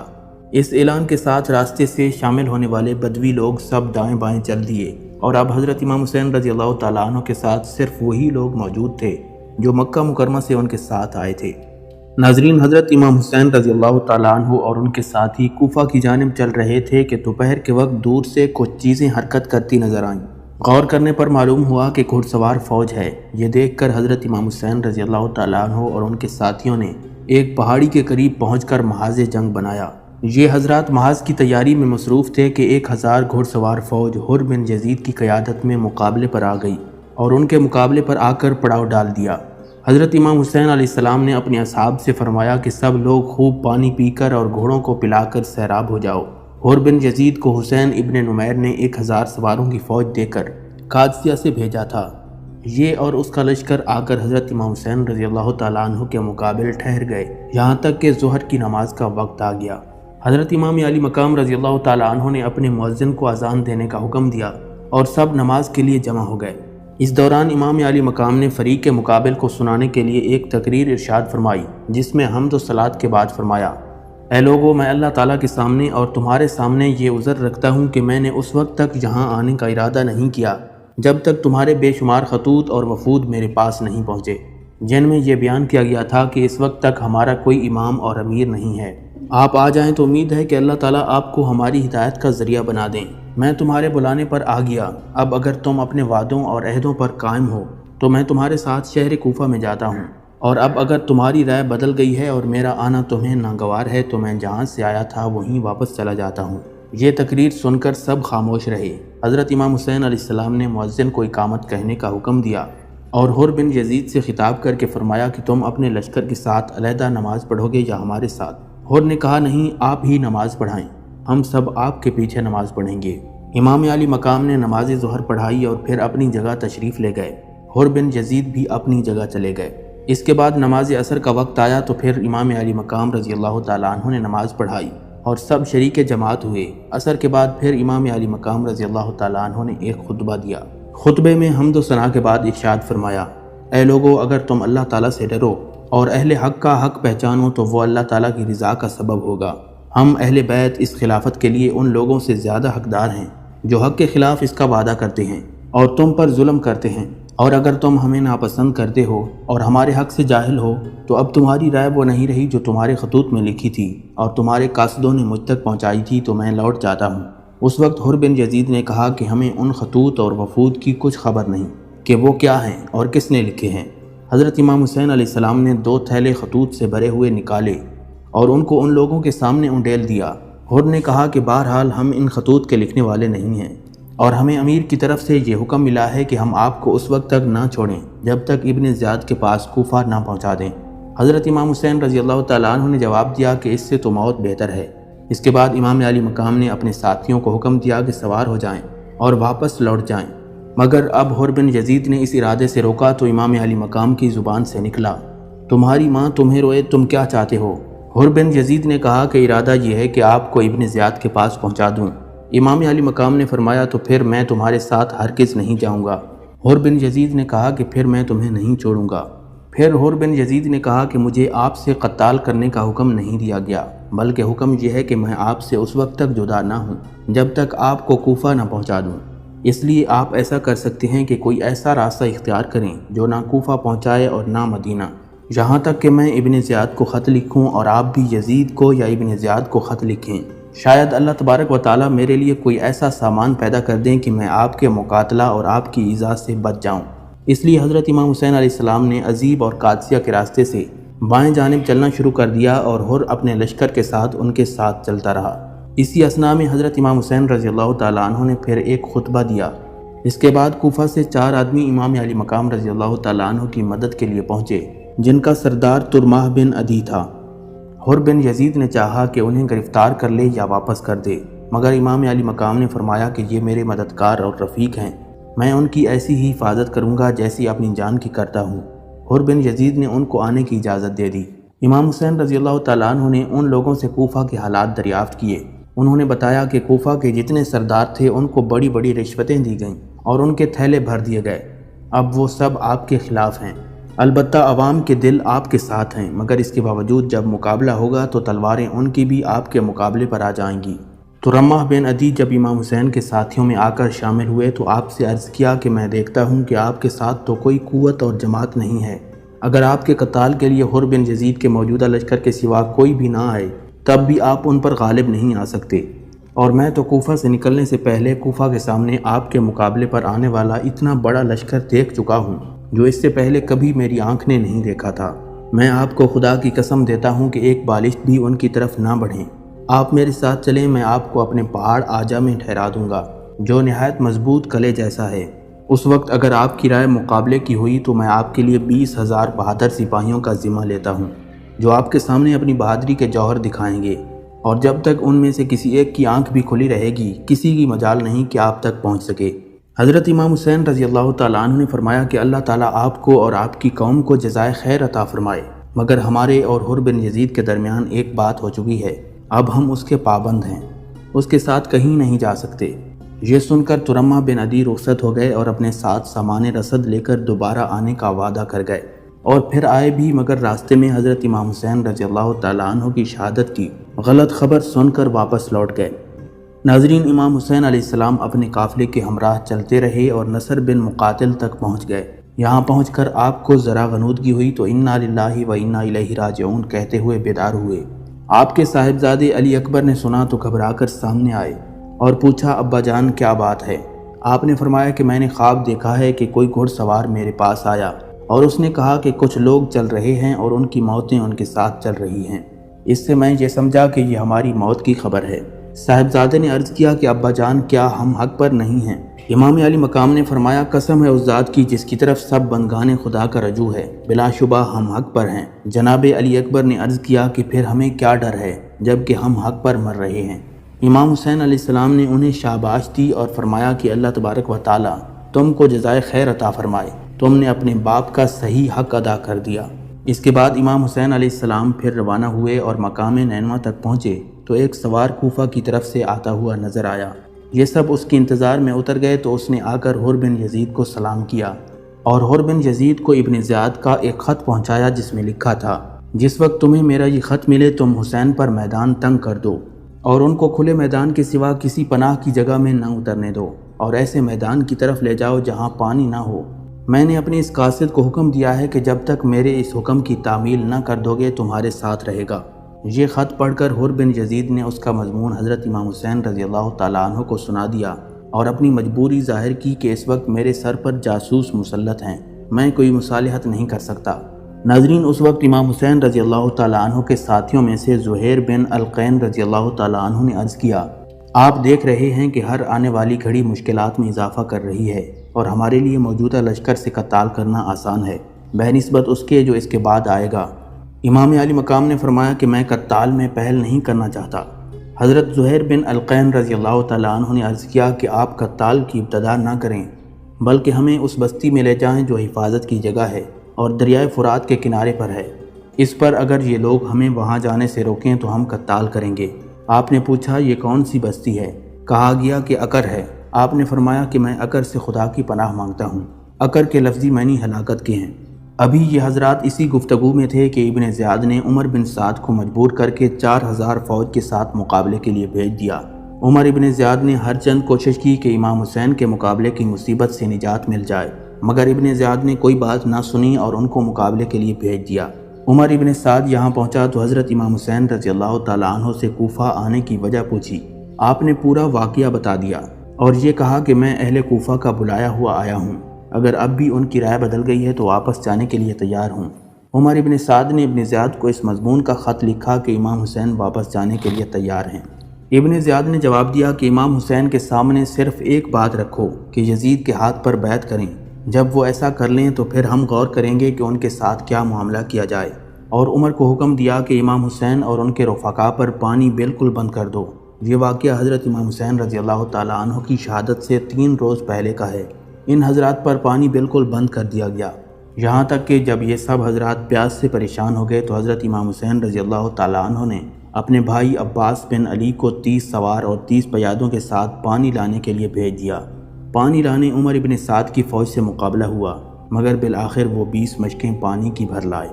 Speaker 1: اس اعلان کے ساتھ راستے سے شامل ہونے والے بدوی لوگ سب دائیں بائیں چل دیے اور اب حضرت امام حسین رضی اللہ تعالیٰ عنہ کے ساتھ صرف وہی لوگ موجود تھے جو مکہ مکرمہ سے ان کے ساتھ آئے تھے۔ ناظرین، حضرت امام حسین رضی اللہ تعالیٰ عنہ اور ان کے ساتھی کوفہ کی جانب چل رہے تھے کہ دوپہر کے وقت دور سے کچھ چیزیں حرکت کرتی نظر آئیں۔ غور کرنے پر معلوم ہوا کہ گھڑ سوار فوج ہے۔ یہ دیکھ کر حضرت امام حسین رضی اللہ تعالیٰ عنہ اور ان کے ساتھیوں نے ایک پہاڑی کے قریب پہنچ کر محاذ جنگ بنایا۔ یہ حضرات محاذ کی تیاری میں مصروف تھے کہ 1000 گھڑ سوار فوج حر بن یزید کی قیادت میں مقابلے پر آ گئی اور ان کے مقابلے پر آ کر پڑاؤ ڈال دیا۔ حضرت امام حسین علیہ السلام نے اپنے اصحاب سے فرمایا کہ سب لوگ خوب پانی پی کر اور گھوڑوں کو پلا کر سیراب ہو جاؤ۔ حر بن یزید کو حسین ابن نمیر نے 1000 سواروں کی فوج دے کر قادسیہ سے بھیجا تھا۔ یہ اور اس کا لشکر آ کر حضرت امام حسین رضی اللہ تعالیٰ عنہ کے مقابل ٹھہر گئے، یہاں تک کہ ظہر کی نماز کا وقت آ گیا۔ حضرت امام علی مقام رضی اللہ تعالیٰ عنہ نے اپنے مؤذن کو اذان دینے کا حکم دیا اور سب نماز کے لیے جمع ہو گئے۔ اس دوران امام علی مقام نے فریق مقابل کو سنانے کے لیے ایک تقریر ارشاد فرمائی، جس میں حمد و صلات کے بعد فرمایا، اے لوگو، میں اللہ تعالیٰ کے سامنے اور تمہارے سامنے یہ عذر رکھتا ہوں کہ میں نے اس وقت تک یہاں آنے کا ارادہ نہیں کیا جب تک تمہارے بے شمار خطوط اور وفود میرے پاس نہیں پہنچے، جن میں یہ بیان کیا گیا تھا کہ اس وقت تک ہمارا کوئی امام اور امیر نہیں ہے۔ آپ آ جائیں تو امید ہے کہ اللہ تعالیٰ آپ کو ہماری ہدایت کا ذریعہ بنا دیں۔ میں تمہارے بلانے پر آ گیا، اب اگر تم اپنے وعدوں اور عہدوں پر قائم ہو تو میں تمہارے ساتھ شہر کوفہ میں جاتا ہوں، اور اب اگر تمہاری رائے بدل گئی ہے اور میرا آنا تمہیں ناگوار ہے تو میں جہاں سے آیا تھا وہیں واپس چلا جاتا ہوں۔ یہ تقریر سن کر سب خاموش رہے۔ حضرت امام حسین علیہ السلام نے مؤذن کو اقامت کہنے کا حکم دیا اور حر بن یزید سے خطاب کر کے فرمایا کہ تم اپنے لشکر کے ساتھ علیحدہ نماز پڑھو گے یا ہمارے ساتھ؟ حر نے کہا، نہیں، آپ ہی نماز پڑھائیں، ہم سب آپ کے پیچھے نماز پڑھیں گے۔ امام علی مقام نے نماز ظہر پڑھائی اور پھر اپنی جگہ تشریف لے گئے۔ حر بن یزید بھی اپنی جگہ چلے گئے۔ اس کے بعد نماز عصر کا وقت آیا تو پھر امام علی مقام رضی اللہ تعالیٰ عنہ نے نماز پڑھائی اور سب شریک جماعت ہوئے۔ عصر کے بعد پھر امام علی مقام رضی اللہ تعالیٰ عنہ نے ایک خطبہ دیا۔ خطبے میں حمد و ثنا کے بعد ارشاد فرمایا، اے لوگو، اگر تم اللہ تعالیٰ سے ڈرو اور اہل حق کا حق پہچانو تو وہ اللہ تعالیٰ کی رضا کا سبب ہوگا۔ ہم اہل بیت اس خلافت کے لیے ان لوگوں سے زیادہ حقدار ہیں جو حق کے خلاف اس کا وعدہ کرتے ہیں اور تم پر ظلم کرتے ہیں، اور اگر تم ہمیں ناپسند کرتے ہو اور ہمارے حق سے جاہل ہو تو اب تمہاری رائے وہ نہیں رہی جو تمہارے خطوط میں لکھی تھی اور تمہارے قاصدوں نے مجھ تک پہنچائی تھی، تو میں لوٹ جاتا ہوں۔ اس وقت حر بن یزید نے کہا کہ ہمیں ان خطوط اور وفود کی کچھ خبر نہیں کہ وہ کیا ہیں اور کس نے لکھے ہیں۔ حضرت امام حسین علیہ السلام نے 2 تھیلے خطوط سے بھرے ہوئے نکالے اور ان کو ان لوگوں کے سامنے انڈیل دیا۔ حر نے کہا کہ بہرحال ہم ان خطوط کے لکھنے والے نہیں ہیں اور ہمیں امیر کی طرف سے یہ حکم ملا ہے کہ ہم آپ کو اس وقت تک نہ چھوڑیں جب تک ابن زیاد کے پاس کوفہ نہ پہنچا دیں۔ حضرت امام حسین رضی اللہ تعالیٰ عنہ نے جواب دیا کہ اس سے تو موت بہتر ہے۔ اس کے بعد امام علی مقام نے اپنے ساتھیوں کو حکم دیا کہ سوار ہو جائیں اور واپس لوٹ جائیں، مگر اب حر بن یزید نے اس ارادے سے روکا تو امام علی مقام کی زبان سے نکلا، تمہاری ماں تمہیں روئے، تم کیا چاہتے ہو؟ حر بن یزید نے کہا کہ ارادہ یہ ہے کہ آپ کو ابن زیاد کے پاس پہنچا دوں۔ امام علی مقام نے فرمایا تو پھر میں تمہارے ساتھ ہرگز نہیں جاؤں گا۔ حر بن یزید نے کہا کہ پھر میں تمہیں نہیں چھوڑوں گا۔ پھر حر بن یزید نے کہا کہ مجھے آپ سے قتال کرنے کا حکم نہیں دیا گیا، بلکہ حکم یہ ہے کہ میں آپ سے اس وقت تک جدا نہ ہوں جب تک آپ کو کوفہ نہ پہنچا دوں۔ اس لیے آپ ایسا کر سکتے ہیں کہ کوئی ایسا راستہ اختیار کریں جو نہ کوفہ پہنچائے اور نہ مدینہ، یہاں تک کہ میں ابن زیاد کو خط لکھوں اور آپ بھی یزید کو یا ابن زیاد کو خط لکھیں۔ شاید اللہ تبارک و تعالیٰ میرے لیے کوئی ایسا سامان پیدا کر دیں کہ میں آپ کے مقاتلہ اور آپ کی ایذا سے بچ جاؤں۔ اس لیے حضرت امام حسین علیہ السلام نے عزیب اور قادسیہ کے راستے سے بائیں جانب چلنا شروع کر دیا اور حر اپنے لشکر کے ساتھ ان کے ساتھ چلتا رہا۔ اسی اثناء میں حضرت امام حسین رضی اللہ تعالیٰ عنہ نے پھر ایک خطبہ دیا۔ اس کے بعد کوفہ سے 4 آدمی امام علی مقام رضی اللہ تعالیٰ عنہ کی مدد کے لیے پہنچے، جن کا سردار ترماہ بن عدی تھا۔ حر بن یزید نے چاہا کہ انہیں گرفتار کر لے یا واپس کر دے، مگر امام علی مقام نے فرمایا کہ یہ میرے مددگار اور رفیق ہیں، میں ان کی ایسی ہی حفاظت کروں گا جیسی اپنی جان کی کرتا ہوں۔ حر بن یزید نے ان کو آنے کی اجازت دے دی۔ امام حسین رضی اللہ تعالیٰ عنہ نے ان لوگوں سے کوفہ کے حالات دریافت کیے۔ انہوں نے بتایا کہ کوفہ کے جتنے سردار تھے ان کو بڑی بڑی رشوتیں دی گئیں اور ان کے تھیلے بھر دیے گئے۔ اب وہ سب آپ کے خلاف ہیں، البتہ عوام کے دل آپ کے ساتھ ہیں، مگر اس کے باوجود جب مقابلہ ہوگا تو تلواریں ان کی بھی آپ کے مقابلے پر آ جائیں گی۔ ترماہ بن عدی جب امام حسین کے ساتھیوں میں آ کر شامل ہوئے تو آپ سے عرض کیا کہ میں دیکھتا ہوں کہ آپ کے ساتھ تو کوئی قوت اور جماعت نہیں ہے، اگر آپ کے قتال کے لیے حر بن یزید کے موجودہ لشکر کے سوا کوئی بھی نہ آئے تب بھی آپ ان پر غالب نہیں آ سکتے، اور میں تو کوفہ سے نکلنے سے پہلے کوفہ کے سامنے آپ کے مقابلے پر آنے والا اتنا بڑا لشکر دیکھ چکا ہوں جو اس سے پہلے کبھی میری آنکھ نے نہیں دیکھا تھا۔ میں آپ کو خدا کی قسم دیتا ہوں کہ ایک بالشت بھی ان کی طرف نہ بڑھیں۔ آپ میرے ساتھ چلیں، میں آپ کو اپنے پہاڑ آجا میں ٹھہرا دوں گا جو نہایت مضبوط قلعے جیسا ہے۔ اس وقت اگر آپ کی رائے مقابلے کی ہوئی تو میں آپ کے لیے 20,000 بہادر سپاہیوں کا ذمہ لیتا ہوں جو آپ کے سامنے اپنی بہادری کے جوہر دکھائیں گے، اور جب تک ان میں سے کسی ایک کی آنکھ بھی کھلی رہے گی کسی کی مجال نہیں کہ آپ تک پہنچ سکے۔ حضرت امام حسین رضی اللہ تعالیٰ عنہ نے فرمایا کہ اللہ تعالیٰ آپ کو اور آپ کی قوم کو جزائے خیر عطا فرمائے، مگر ہمارے اور حر بن یزید کے درمیان ایک بات ہو چکی ہے، اب ہم اس کے پابند ہیں، اس کے ساتھ کہیں نہیں جا سکتے۔ یہ سن کر ترماہ بن عدی رخصت ہو گئے اور اپنے ساتھ سامان رسد لے کر دوبارہ آنے کا وعدہ کر گئے، اور پھر آئے بھی، مگر راستے میں حضرت امام حسین رضی اللہ تعالیٰ عنہ کی شہادت کی غلط خبر سن کر واپس لوٹ گئے۔ ناظرین، امام حسین علیہ السلام اپنے قافلے کے ہمراہ چلتے رہے اور نصر بن مقاتل تک پہنچ گئے۔ یہاں پہنچ کر آپ کو ذرا غنودگی ہوئی تو انا للہ و انا الیہ راجعون کہتے ہوئے بیدار ہوئے۔ آپ کے صاحبزادے علی اکبر نے سنا تو گھبرا کر سامنے آئے اور پوچھا، ابا جان کیا بات ہے؟ آپ نے فرمایا کہ میں نے خواب دیکھا ہے کہ کوئی گھڑ سوار میرے پاس آیا اور اس نے کہا کہ کچھ لوگ چل رہے ہیں اور ان کی موتیں ان کے ساتھ چل رہی ہیں، اس سے میں یہ سمجھا کہ یہ ہماری موت کی خبر ہے۔ صاحبزادے نے عرض کیا کہ ابا جان کیا ہم حق پر نہیں ہیں؟ امام علی مقام نے فرمایا، قسم ہے اس ذات کی جس کی طرف سب بندگان خدا کا رجوع ہے، بلا شبہ ہم حق پر ہیں۔ جناب علی اکبر نے عرض کیا کہ پھر ہمیں کیا ڈر ہے جبکہ ہم حق پر مر رہے ہیں۔ امام حسین علیہ السلام نے انہیں شاباش دی اور فرمایا کہ اللہ تبارک و تعالیٰ تم کو جزائے خیر عطا فرمائے، تم نے اپنے باپ کا صحیح حق ادا کر دیا۔ اس کے بعد امام حسین علیہ السلام پھر روانہ ہوئے اور مقام نینوا تک پہنچے تو ایک سوار کوفہ کی طرف سے آتا ہوا نظر آیا۔ یہ سب اس کے انتظار میں اتر گئے تو اس نے آ کر حر بن یزید کو سلام کیا اور حر بن یزید کو ابن زیاد کا ایک خط پہنچایا جس میں لکھا تھا، جس وقت تمہیں میرا یہ خط ملے تم حسین پر میدان تنگ کر دو اور ان کو کھلے میدان کے سوا کسی پناہ کی جگہ میں نہ اترنے دو، اور ایسے میدان کی طرف لے جاؤ جہاں پانی نہ ہو۔ میں نے اپنے اس قاصد کو حکم دیا ہے کہ جب تک میرے اس حکم کی تعمیل نہ کر دو گے تمہارے ساتھ رہے گا۔ یہ خط پڑھ کر حر بن یزید نے اس کا مضمون حضرت امام حسین رضی اللہ تعالیٰ عنہ کو سنا دیا اور اپنی مجبوری ظاہر کی کہ اس وقت میرے سر پر جاسوس مسلط ہیں، میں کوئی مصالحت نہیں کر سکتا۔ ناظرین، اس وقت امام حسین رضی اللہ تعالیٰ عنہ کے ساتھیوں میں سے زہیر بن القین رضی اللہ تعالیٰ عنہ نے عرض کیا، آپ دیکھ رہے ہیں کہ ہر آنے والی گھڑی مشکلات میں اضافہ کر رہی ہے اور ہمارے لیے موجودہ لشکر سے قتال کرنا آسان ہے بنسبت اس کے جو اس کے بعد آئے گا۔ امام علی مقام نے فرمایا کہ میں قتال میں پہل نہیں کرنا چاہتا۔ حضرت زہیر بن القین رضی اللہ تعالیٰ عنہ نے عرض کیا کہ آپ قتال کی ابتدا نہ کریں بلکہ ہمیں اس بستی میں لے جائیں جو حفاظت کی جگہ ہے اور دریائے فرات کے کنارے پر ہے، اس پر اگر یہ لوگ ہمیں وہاں جانے سے روکیں تو ہم قتال کریں گے۔ آپ نے پوچھا، یہ کون سی بستی ہے؟ کہا گیا کہ عقر ہے۔ آپ نے فرمایا کہ میں عقر سے خدا کی پناہ مانگتا ہوں، عقر کے لفظی معنی ہلاکت کے ہیں۔ ابھی یہ حضرات اسی گفتگو میں تھے کہ ابن زیاد نے عمر بن سعد کو مجبور کر کے 4000 فوج کے ساتھ مقابلے کے لیے بھیج دیا۔ عمر ابن زیاد نے ہر چند کوشش کی کہ امام حسین کے مقابلے کی مصیبت سے نجات مل جائے، مگر ابن زیاد نے کوئی بات نہ سنی اور ان کو مقابلے کے لیے بھیج دیا۔ عمر ابن سعد یہاں پہنچا تو حضرت امام حسین رضی اللہ تعالیٰ عنہ سے کوفہ آنے کی وجہ پوچھی۔ آپ نے پورا واقعہ بتا دیا اور یہ کہا کہ میں اہل کوفہ کا بلایا ہوا آیا ہوں، اگر اب بھی ان کی رائے بدل گئی ہے تو واپس جانے کے لیے تیار ہوں۔ عمر ابن سعد نے ابن زیاد کو اس مضمون کا خط لکھا کہ امام حسین واپس جانے کے لیے تیار ہیں۔ ابن زیاد نے جواب دیا کہ امام حسین کے سامنے صرف ایک بات رکھو کہ یزید کے ہاتھ پر بیعت کریں، جب وہ ایسا کر لیں تو پھر ہم غور کریں گے کہ ان کے ساتھ کیا معاملہ کیا جائے۔ اور عمر کو حکم دیا کہ امام حسین اور ان کے رفقا پر پانی بالکل بند کر دو۔ یہ واقعہ حضرت امام حسین رضی اللہ تعالیٰ عنہ کی شہادت سے 3 روز پہلے کا ہے۔ ان حضرات پر پانی بالکل بند کر دیا گیا، یہاں تک کہ جب یہ سب حضرات پیاس سے پریشان ہو گئے تو حضرت امام حسین رضی اللہ تعالیٰ عنہ نے اپنے بھائی عباس بن علی کو 30 سوار اور 30 پیادوں کے ساتھ پانی لانے کے لیے بھیج دیا۔ پانی لانے عمر ابن سعد کی فوج سے مقابلہ ہوا، مگر بالآخر وہ 20 مشکیں پانی کی بھر لائے۔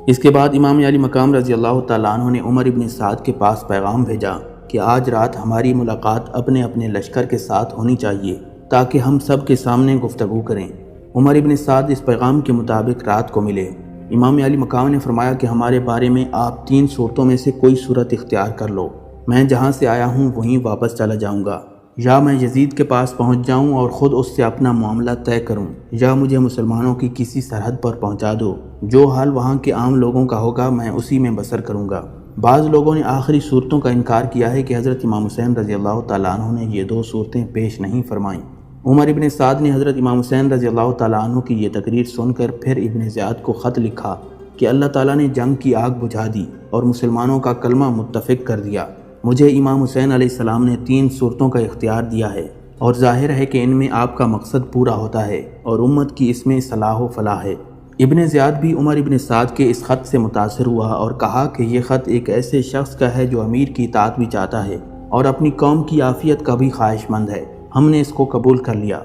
Speaker 1: اس کے بعد امام علی مقام رضی اللہ تعالیٰ عنہ نے عمر ابن سعد کے پاس پیغام بھیجا کہ آج رات ہماری ملاقات اپنے اپنے لشکر کے ساتھ ہونی چاہیے تاکہ ہم سب کے سامنے گفتگو کریں۔ عمر ابن سعد اس پیغام کے مطابق رات کو ملے۔ امام علی مقام نے فرمایا کہ ہمارے بارے میں آپ 3 صورتوں میں سے کوئی صورت اختیار کر لو، میں جہاں سے آیا ہوں وہیں واپس چلا جاؤں گا، یا میں یزید کے پاس پہنچ جاؤں اور خود اس سے اپنا معاملہ طے کروں، یا مجھے مسلمانوں کی کسی سرحد پر پہنچا دو، جو حال وہاں کے عام لوگوں کا ہوگا میں اسی میں بسر کروں گا۔ بعض لوگوں نے آخری صورتوں کا انکار کیا ہے کہ حضرت امام حسین رضی اللہ تعالیٰ عنہ نے یہ 2 صورتیں پیش نہیں فرمائیں۔ عمر ابن سعد نے حضرت امام حسین رضی اللہ تعالیٰ عنہ کی یہ تقریر سن کر پھر ابن زیاد کو خط لکھا کہ اللہ تعالیٰ نے جنگ کی آگ بجھا دی اور مسلمانوں کا کلمہ متفق کر دیا۔ مجھے امام حسین علیہ السلام نے 3 صورتوں کا اختیار دیا ہے اور ظاہر ہے کہ ان میں آپ کا مقصد پورا ہوتا ہے اور امت کی اس میں صلاح و فلاح ہے۔ ابن زیاد بھی عمر ابن سعد کے اس خط سے متاثر ہوا اور کہا کہ یہ خط ایک ایسے شخص کا ہے جو امیر کی اطاعت بھی چاہتا ہے اور اپنی قوم کی عافیت کا بھی خواہش مند ہے، ہم نے اس کو قبول کر لیا۔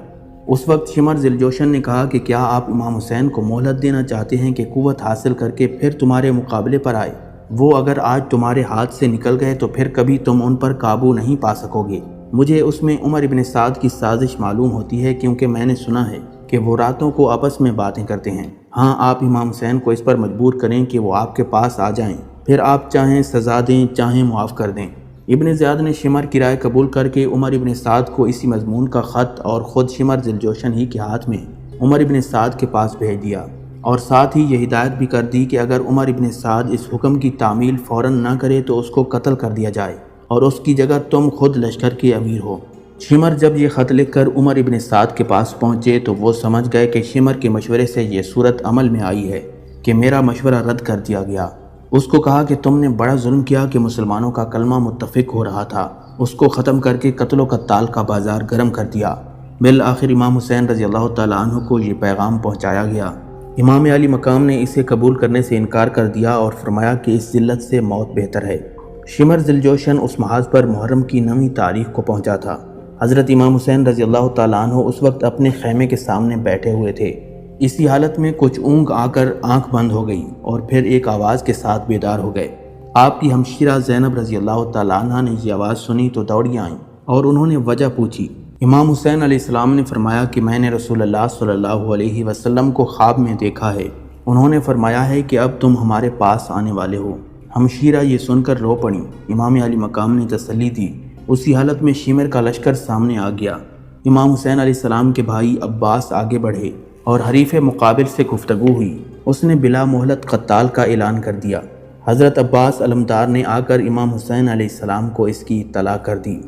Speaker 1: اس وقت شمر ذوالجوشن نے کہا کہ کیا آپ امام حسین کو مہلت دینا چاہتے ہیں کہ قوت حاصل کر کے پھر تمہارے مقابلے پر آئے؟ وہ اگر آج تمہارے ہاتھ سے نکل گئے تو پھر کبھی تم ان پر قابو نہیں پا سکو گے۔ مجھے اس میں عمر ابن سعد کی سازش معلوم ہوتی ہے کیونکہ میں نے سنا ہے کہ وہ راتوں کو آپس میں باتیں کرتے ہیں۔ ہاں، آپ امام حسین کو اس پر مجبور کریں کہ وہ آپ کے پاس آ جائیں، پھر آپ چاہیں سزا دیں چاہیں معاف کر دیں۔ ابن زیاد نے شمر کی رائے قبول کر کے عمر ابن سعد کو اسی مضمون کا خط اور خود شمر ذوالجوشن ہی کے ہاتھ میں عمر ابن سعد کے پاس بھیج دیا، اور ساتھ ہی یہ ہدایت بھی کر دی کہ اگر عمر ابن سعد اس حکم کی تعمیل فوراً نہ کرے تو اس کو قتل کر دیا جائے اور اس کی جگہ تم خود لشکر کے امیر ہو۔ شمر جب یہ خط لکھ کر عمر ابن سعد کے پاس پہنچے تو وہ سمجھ گئے کہ شمر کے مشورے سے یہ صورت عمل میں آئی ہے کہ میرا مشورہ رد کر دیا گیا۔ اس کو کہا کہ تم نے بڑا ظلم کیا کہ مسلمانوں کا کلمہ متفق ہو رہا تھا، اس کو ختم کر کے قتل و قتال کا بازار گرم کر دیا۔ بالآخر امام حسین رضی اللہ تعالیٰ عنہ کو یہ پیغام پہنچایا گیا۔ امام علی مقام نے اسے قبول کرنے سے انکار کر دیا اور فرمایا کہ اس ذلت سے موت بہتر ہے۔ شمر ذوالجوشن اس محاذ پر محرم کی 9ویں تاریخ کو پہنچا تھا۔ حضرت امام حسین رضی اللہ تعالیٰ عنہ اس وقت اپنے خیمے کے سامنے بیٹھے ہوئے تھے۔ اسی حالت میں کچھ اونگ آ کر آنکھ بند ہو گئی اور پھر ایک آواز کے ساتھ بیدار ہو گئے۔ آپ کی ہمشیرہ زینب رضی اللہ تعالیٰ عنہ نے یہ آواز سنی تو دوڑی آئیں اور انہوں نے وجہ پوچھی۔ امام حسین علیہ السلام نے فرمایا کہ میں نے رسول اللہ صلی اللہ علیہ وسلم کو خواب میں دیکھا ہے، انہوں نے فرمایا ہے کہ اب تم ہمارے پاس آنے والے ہو۔ ہمشیرہ یہ سن کر رو پڑیں۔ امام علی مقام نے تسلی دی۔ اسی حالت میں شمر کا لشکر سامنے آ گیا۔ امام حسین علیہ السلام کے بھائی عباس آگے بڑھے اور حریف مقابل سے گفتگو ہوئی۔ اس نے بلا مہلت قتال کا اعلان کر دیا۔ حضرت عباس علمدار نے آ کر امام حسین علیہ السلام کو اس کی اطلاع کر دی۔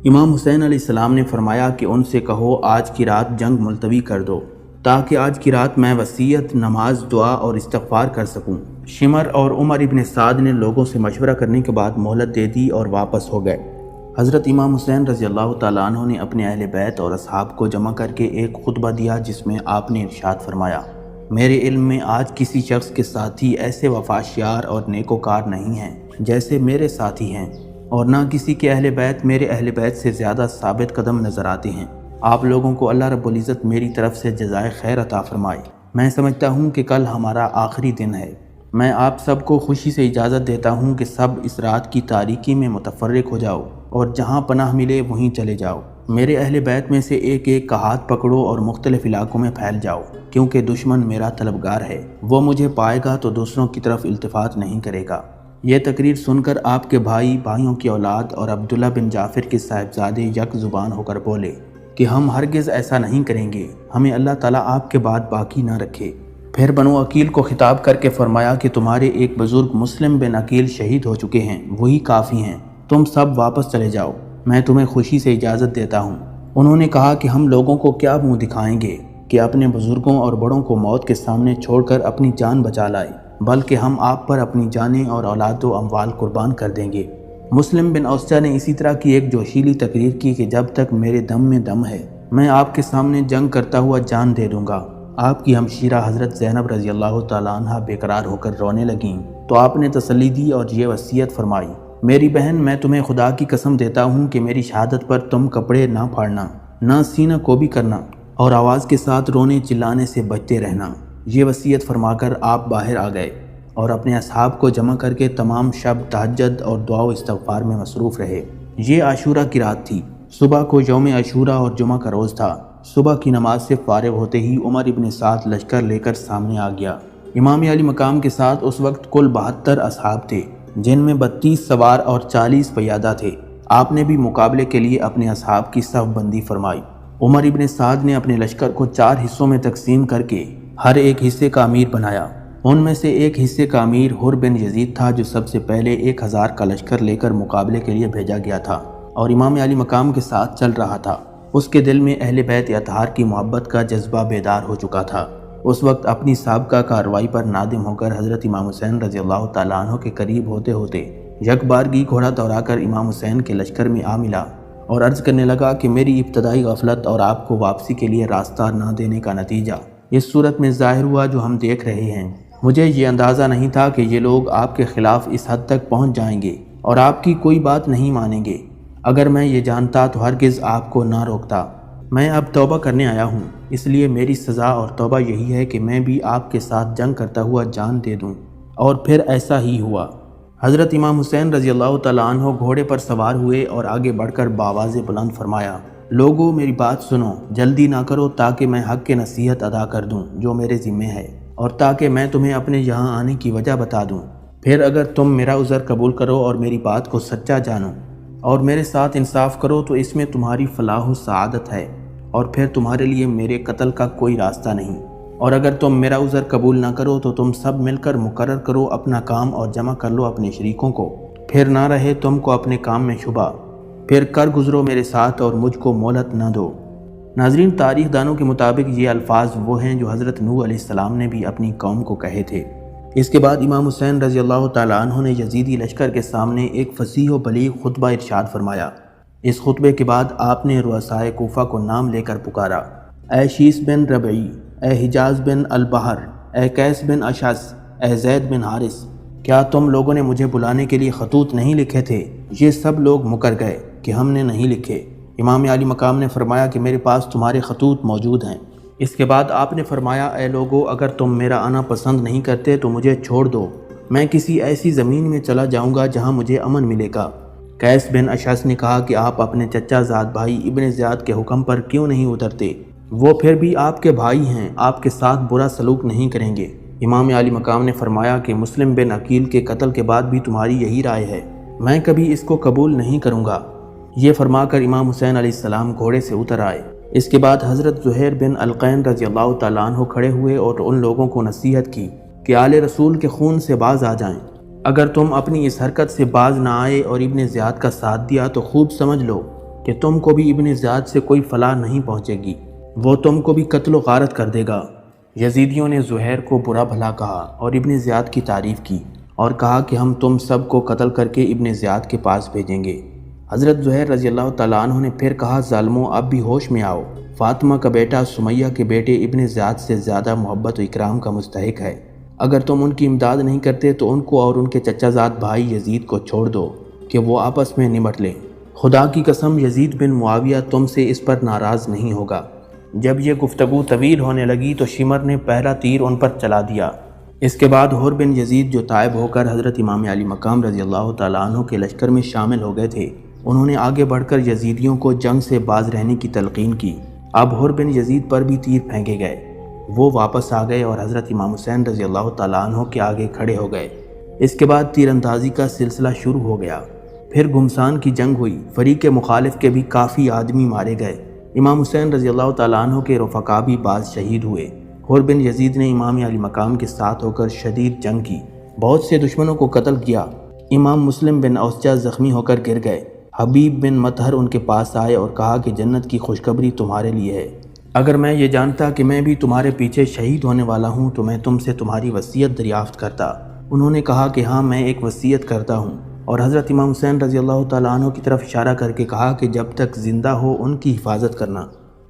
Speaker 1: امام حسین علیہ السلام نے فرمایا کہ ان سے کہو آج کی رات جنگ ملتوی کر دو تاکہ آج کی رات میں وصیت، نماز، دعا اور استغفار کر سکوں۔ شمر اور عمر ابن سعد نے لوگوں سے مشورہ کرنے کے بعد مہلت دے دی اور واپس ہو گئے۔ حضرت امام حسین رضی اللہ تعالیٰ عنہ نے اپنے اہل بیت اور اصحاب کو جمع کر کے ایک خطبہ دیا جس میں آپ نے ارشاد فرمایا، میرے علم میں آج کسی شخص کے ساتھی ایسے وفاشیار اور نیکوکار نہیں ہیں جیسے میرے ساتھی ہیں، اور نہ کسی کے اہل بیت میرے اہل بیت سے زیادہ ثابت قدم نظر آتے ہیں۔ آپ لوگوں کو اللہ رب العزت میری طرف سے جزائے خیر عطا فرمائے۔ میں سمجھتا ہوں کہ کل ہمارا آخری دن ہے۔ میں آپ سب کو خوشی سے اجازت دیتا ہوں کہ سب اس رات کی تاریکی میں متفرق ہو جاؤ اور جہاں پناہ ملے وہیں چلے جاؤ۔ میرے اہل بیت میں سے ایک ایک کا ہاتھ پکڑو اور مختلف علاقوں میں پھیل جاؤ، کیونکہ دشمن میرا طلبگار ہے، وہ مجھے پائے گا تو دوسروں کی طرف التفات نہیں کرے گا۔ یہ تقریر سن کر آپ کے بھائیوں کی اولاد اور عبداللہ بن جعفر کے صاحبزادے یک زبان ہو کر بولے کہ ہم ہرگز ایسا نہیں کریں گے، ہمیں اللہ تعالیٰ آپ کے بعد باقی نہ رکھے۔ پھر بنو عقیل کو خطاب کر کے فرمایا کہ تمہارے ایک بزرگ مسلم بن عقیل شہید ہو چکے ہیں، وہی کافی ہیں، تم سب واپس چلے جاؤ، میں تمہیں خوشی سے اجازت دیتا ہوں۔ انہوں نے کہا کہ ہم لوگوں کو کیا منہ دکھائیں گے کہ اپنے بزرگوں اور بڑوں کو موت کے سامنے چھوڑ کر اپنی جان بچا لائے، بلکہ ہم آپ پر اپنی جانیں اور اولاد و اموال قربان کر دیں گے۔ مسلم بن اوسجہ نے اسی طرح کی ایک جوشیلی تقریر کی کہ جب تک میرے دم میں دم ہے میں آپ کے سامنے جنگ کرتا ہوا جان دے دوں گا۔ آپ کی ہمشیرہ حضرت زینب رضی اللہ تعالیٰ عنہ بے قرار ہو کر رونے لگیں تو آپ نے تسلی دی اور یہ وصیت فرمائی، میری بہن میں تمہیں خدا کی قسم دیتا ہوں کہ میری شہادت پر تم کپڑے نہ پھاڑنا، نہ سینہ کو بھی کرنا، اور آواز کے ساتھ رونے چلانے سے بچتے رہنا۔ یہ وصیت فرما کر آپ باہر آ گئے اور اپنے اصحاب کو جمع کر کے تمام شب تہجد اور دعا و استغفار میں مصروف رہے۔ یہ عاشورہ کی رات تھی۔ صبح کو یوم عاشورہ اور جمعہ کا روز تھا۔ صبح کی نماز سے فارغ ہوتے ہی عمر ابن سعد لشکر لے کر سامنے آ گیا۔ امام علی مقام کے ساتھ اس وقت کل 72 اصحاب تھے، جن میں 32 سوار اور 40 پیادہ تھے۔ آپ نے بھی مقابلے کے لیے اپنے اصحاب کی صف بندی فرمائی۔ عمر ابن سعد نے اپنے لشکر کو 4 حصوں میں تقسیم کر کے ہر ایک حصے کا امیر بنایا۔ ان میں سے ایک حصے کا امیر حر بن یزید تھا، جو سب سے پہلے 1000 کا لشکر لے کر مقابلے کے لیے بھیجا گیا تھا اور امام علی مقام کے ساتھ چل رہا تھا۔ اس کے دل میں اہل بیت اطہار کی محبت کا جذبہ بیدار ہو چکا تھا۔ اس وقت اپنی سابقہ کارروائی پر نادم ہو کر حضرت امام حسین رضی اللہ تعالیٰ عنہ کے قریب ہوتے ہوتے یک بارگی گھوڑا دوڑا کر امام حسین کے لشکر میں آ ملا اور عرض کرنے لگا کہ میری ابتدائی غفلت اور آپ کو واپسی کے لیے راستہ نہ دینے کا نتیجہ اس صورت میں ظاہر ہوا جو ہم دیکھ رہے ہیں۔ مجھے یہ اندازہ نہیں تھا کہ یہ لوگ آپ کے خلاف اس حد تک پہنچ جائیں گے اور آپ کی کوئی بات نہیں مانیں گے۔ اگر میں یہ جانتا تو ہرگز آپ کو نہ روکتا۔ میں اب توبہ کرنے آیا ہوں، اس لیے میری سزا اور توبہ یہی ہے کہ میں بھی آپ کے ساتھ جنگ کرتا ہوا جان دے دوں۔ اور پھر ایسا ہی ہوا۔ حضرت امام حسین رضی اللہ تعالیٰ عنہ گھوڑے پر سوار ہوئے اور آگے بڑھ کر بآواز بلند فرمایا، لوگو میری بات سنو، جلدی نہ کرو تاکہ میں حق کے نصیحت ادا کر دوں جو میرے ذمہ ہے، اور تاکہ میں تمہیں اپنے یہاں آنے کی وجہ بتا دوں۔ پھر اگر تم میرا عذر قبول کرو اور میری بات کو سچا جانو اور میرے ساتھ انصاف کرو تو اس میں تمہاری فلاح و سعادت ہے، اور پھر تمہارے لیے میرے قتل کا کوئی راستہ نہیں۔ اور اگر تم میرا عذر قبول نہ کرو تو تم سب مل کر مقرر کرو اپنا کام اور جمع کر لو اپنے شریکوں کو، پھر نہ رہے تم کو اپنے کام میں شبہ، پھر کر گزرو میرے ساتھ اور مجھ کو مہلت نہ دو۔ ناظرین، تاریخ دانوں کے مطابق یہ الفاظ وہ ہیں جو حضرت نوح علیہ السلام نے بھی اپنی قوم کو کہے تھے۔ اس کے بعد امام حسین رضی اللہ تعالیٰ عنہ نے یزیدی لشکر کے سامنے ایک فصیح و بلیغ خطبہ ارشاد فرمایا۔ اس خطبے کے بعد آپ نے رؤسائے کوفہ کو نام لے کر پکارا، اے شیس بن ربعی، اے حجاز بن البحر، اے قیس بن اشعث، اے زید بن حارث، کیا تم لوگوں نے مجھے بلانے کے لیے خطوط نہیں لکھے تھے؟ یہ سب لوگ مکر گئے کہ ہم نے نہیں لکھے۔ امام علی مقام نے فرمایا کہ میرے پاس تمہارے خطوط موجود ہیں۔ اس کے بعد آپ نے فرمایا، اے لوگو، اگر تم میرا آنا پسند نہیں کرتے تو مجھے چھوڑ دو، میں کسی ایسی زمین میں چلا جاؤں گا جہاں مجھے امن ملے گا۔ قیس بن اشعث نے کہا کہ آپ اپنے چچا زاد بھائی ابن زیاد کے حکم پر کیوں نہیں اترتے؟ وہ پھر بھی آپ کے بھائی ہیں، آپ کے ساتھ برا سلوک نہیں کریں گے۔ امام علی مقام نے فرمایا کہ مسلم بن عقیل کے قتل کے بعد بھی تمہاری یہی رائے ہے، میں کبھی اس کو قبول نہیں کروں گا۔ یہ فرما کر امام حسین علیہ السلام گھوڑے سے اتر آئے۔ اس کے بعد حضرت زہیر بن القین رضی اللہ تعالیٰ عنہ کھڑے ہوئے اور ان لوگوں کو نصیحت کی کہ آل رسول کے خون سے باز آ جائیں۔ اگر تم اپنی اس حرکت سے باز نہ آئے اور ابن زیاد کا ساتھ دیا تو خوب سمجھ لو کہ تم کو بھی ابن زیاد سے کوئی فلاح نہیں پہنچے گی، وہ تم کو بھی قتل و غارت کر دے گا۔ یزیدیوں نے زہیر کو برا بھلا کہا اور ابن زیاد کی تعریف کی اور کہا کہ ہم تم سب کو قتل کر کے ابن زیاد کے پاس بھیجیں گے۔ حضرت زہیر رضی اللہ تعالیٰ عنہ نے پھر کہا، ظالموں، اب بھی ہوش میں آؤ، فاطمہ کا بیٹا سمیہ کے بیٹے ابن زیاد سے زیادہ محبت و اکرام کا مستحق ہے۔ اگر تم ان کی امداد نہیں کرتے تو ان کو اور ان کے چچا زاد بھائی یزید کو چھوڑ دو، کہ وہ آپس میں نمٹ لیں۔ خدا کی قسم یزید بن معاویہ تم سے اس پر ناراض نہیں ہوگا۔ جب یہ گفتگو طویل ہونے لگی تو شمر نے پہلا تیر ان پر چلا دیا۔ اس کے بعد حر بن یزید جو تائب ہو کر حضرت امام علی مقام رضی اللہ تعالیٰ عنہ کے لشکر میں شامل ہو گئے تھے، انہوں نے آگے بڑھ کر یزیدیوں کو جنگ سے باز رہنے کی تلقین کی۔ اب حر بن یزید پر بھی تیر پھینکے گئے۔ وہ واپس آ گئے اور حضرت امام حسین رضی اللہ تعالیٰ عنہ کے آگے کھڑے ہو گئے۔ اس کے بعد تیر اندازی کا سلسلہ شروع ہو گیا۔ پھر گھمسان کی جنگ ہوئی۔ فریق مخالف کے بھی کافی آدمی مارے گئے۔ امام حسین رضی اللہ تعالیٰ عنہ کے رفقا بھی بعض شہید ہوئے۔ حر بن یزید نے امام علی مقام کے ساتھ ہو کر شدید جنگ کی، بہت سے دشمنوں کو قتل کیا۔ امام مسلم بن اوسجہ زخمی ہو کر گر گئے۔ حبیب بن مطہر ان کے پاس آئے اور کہا کہ جنت کی خوشخبری تمہارے لیے ہے۔ اگر میں یہ جانتا کہ میں بھی تمہارے پیچھے شہید ہونے والا ہوں تو میں تم سے تمہاری وصیت دریافت کرتا۔ انہوں نے کہا کہ ہاں میں ایک وصیت کرتا ہوں، اور حضرت امام حسین رضی اللہ تعالیٰ عنہ کی طرف اشارہ کر کے کہا کہ جب تک زندہ ہو ان کی حفاظت کرنا۔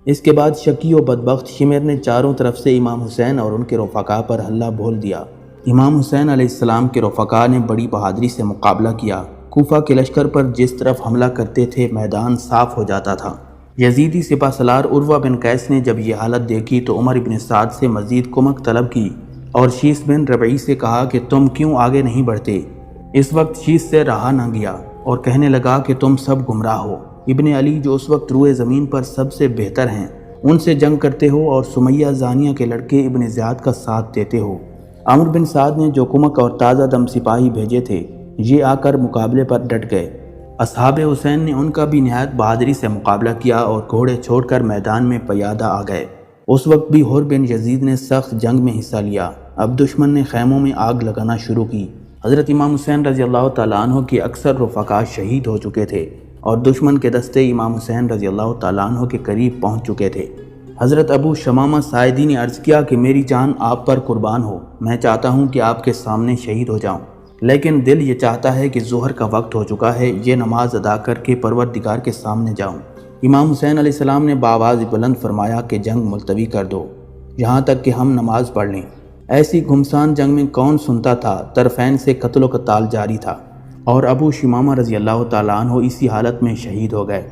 Speaker 1: اس کے بعد شقی و بدبخت شمر نے چاروں طرف سے امام حسین اور ان کے رفقا پر حلہ بول دیا۔ امام حسین علیہ السلام کے رفقا نے بڑی بہادری سے مقابلہ کیا۔ کوفہ کے لشکر پر جس طرف حملہ کرتے تھے میدان صاف ہو جاتا تھا۔ یزیدی سپہ سالار عروہ بن قیس نے جب یہ حالت دیکھی تو عمر بن سعد سے مزید کمک طلب کی اور شیس بن ربعی سے کہا کہ تم کیوں آگے نہیں بڑھتے؟ اس وقت شیس سے رہا نہ گیا اور کہنے لگا کہ تم سب گمراہ ہو۔ ابن علی جو اس وقت روئے زمین پر سب سے بہتر ہیں، ان سے جنگ کرتے ہو اور سمیہ زانیہ کے لڑکے ابن زیاد کا ساتھ دیتے ہو۔ عمرو بن سعد نے جو کمک اور تازہ دم سپاہی بھیجے تھے یہ آ کر مقابلے پر ڈٹ گئے۔ اصحاب حسین نے ان کا بھی نہایت بہادری سے مقابلہ کیا اور گھوڑے چھوڑ کر میدان میں پیادہ آ گئے۔ اس وقت بھی حر بن یزید نے سخت جنگ میں حصہ لیا۔ اب دشمن نے خیموں میں آگ لگانا شروع کی۔ حضرت امام حسین رضی اللہ تعالیٰ عنہ کے اکثر رفقا شہید ہو چکے تھے اور دشمن کے دستے امام حسین رضی اللہ تعالیٰ عنہ کے قریب پہنچ چکے تھے۔ حضرت ابو شمامہ ساعدی نے عرض کیا کہ میری جان آپ پر قربان ہو، میں چاہتا ہوں کہ آپ کے سامنے شہید ہو جاؤں، لیکن دل یہ چاہتا ہے کہ ظہر کا وقت ہو چکا ہے، یہ نماز ادا کر کے پروردگار کے سامنے جاؤں۔ امام حسین علیہ السلام نے بآواز بلند فرمایا کہ جنگ ملتوی کر دو یہاں تک کہ ہم نماز پڑھ لیں۔ ایسی گھمسان جنگ میں کون سنتا تھا؟ طرفین سے قتل و قتال جاری تھا اور ابو شمامہ رضی اللہ تعالیٰ عنہ اسی حالت میں شہید ہو گئے۔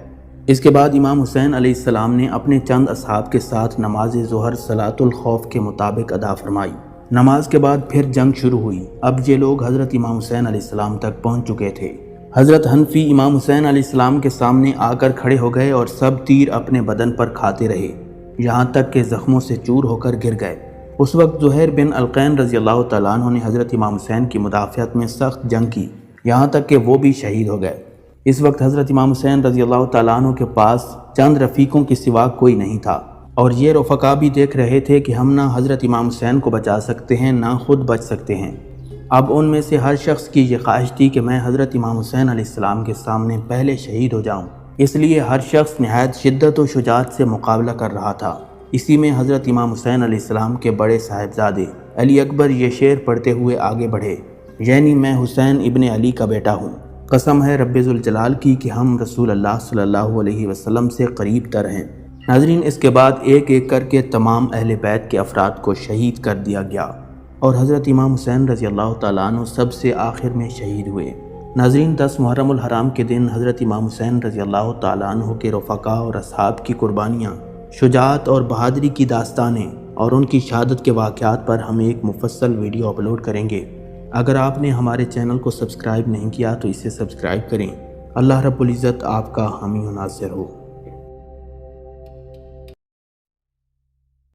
Speaker 1: اس کے بعد امام حسین علیہ السلام نے اپنے چند اصحاب کے ساتھ نماز ظہر صلاۃ الخوف کے مطابق ادا فرمائی۔ نماز کے بعد پھر جنگ شروع ہوئی۔ اب یہ لوگ حضرت امام حسین علیہ السلام تک پہنچ چکے تھے۔ حضرت حنفی امام حسین علیہ السلام کے سامنے آ کر کھڑے ہو گئے اور سب تیر اپنے بدن پر کھاتے رہے، یہاں تک کہ زخموں سے چور ہو کر گر گئے۔ اس وقت زہیر بن القین رضی اللہ تعالیٰ عنہ نے حضرت امام حسین کی مدافعت میں سخت جنگ کی، یہاں تک کہ وہ بھی شہید ہو گئے۔ اس وقت حضرت امام حسین رضی اللہ تعالیٰ عنہ کے پاس چند رفیقوں کے سوا کوئی نہیں تھا، اور یہ رفقا بھی دیکھ رہے تھے کہ ہم نہ حضرت امام حسین کو بچا سکتے ہیں نہ خود بچ سکتے ہیں۔ اب ان میں سے ہر شخص کی یہ خواہش تھی کہ میں حضرت امام حسین علیہ السلام کے سامنے پہلے شہید ہو جاؤں، اس لیے ہر شخص نہایت شدت و شجاعت سے مقابلہ کر رہا تھا۔ اسی میں حضرت امام حسین علیہ السلام کے بڑے صاحبزادے علی اکبر یہ شعر پڑھتے ہوئے آگے بڑھے، یعنی میں حسین ابن علی کا بیٹا ہوں، قسم ہے رب ذوالجلال کی کہ ہم رسول اللہ صلی اللہ علیہ وسلم سے قریب تر ہیں۔ ناظرین، اس کے بعد ایک ایک کر کے تمام اہل بیت کے افراد کو شہید کر دیا گیا اور حضرت امام حسین رضی اللہ تعالیٰ عنہ سب سے آخر میں شہید ہوئے۔ ناظرین، 10 محرم الحرام کے دن حضرت امام حسین رضی اللہ تعالیٰ عنہ کے رفقا اور اصحاب کی قربانیاں، شجاعت اور بہادری کی داستانیں اور ان کی شہادت کے واقعات پر ہم ایک مفصل ویڈیو اپلوڈ کریں گے۔ اگر آپ نے ہمارے چینل کو سبسکرائب نہیں کیا تو اسے سبسکرائب کریں۔ اللہ رب العزت آپ کا حامی و ناصر ہو۔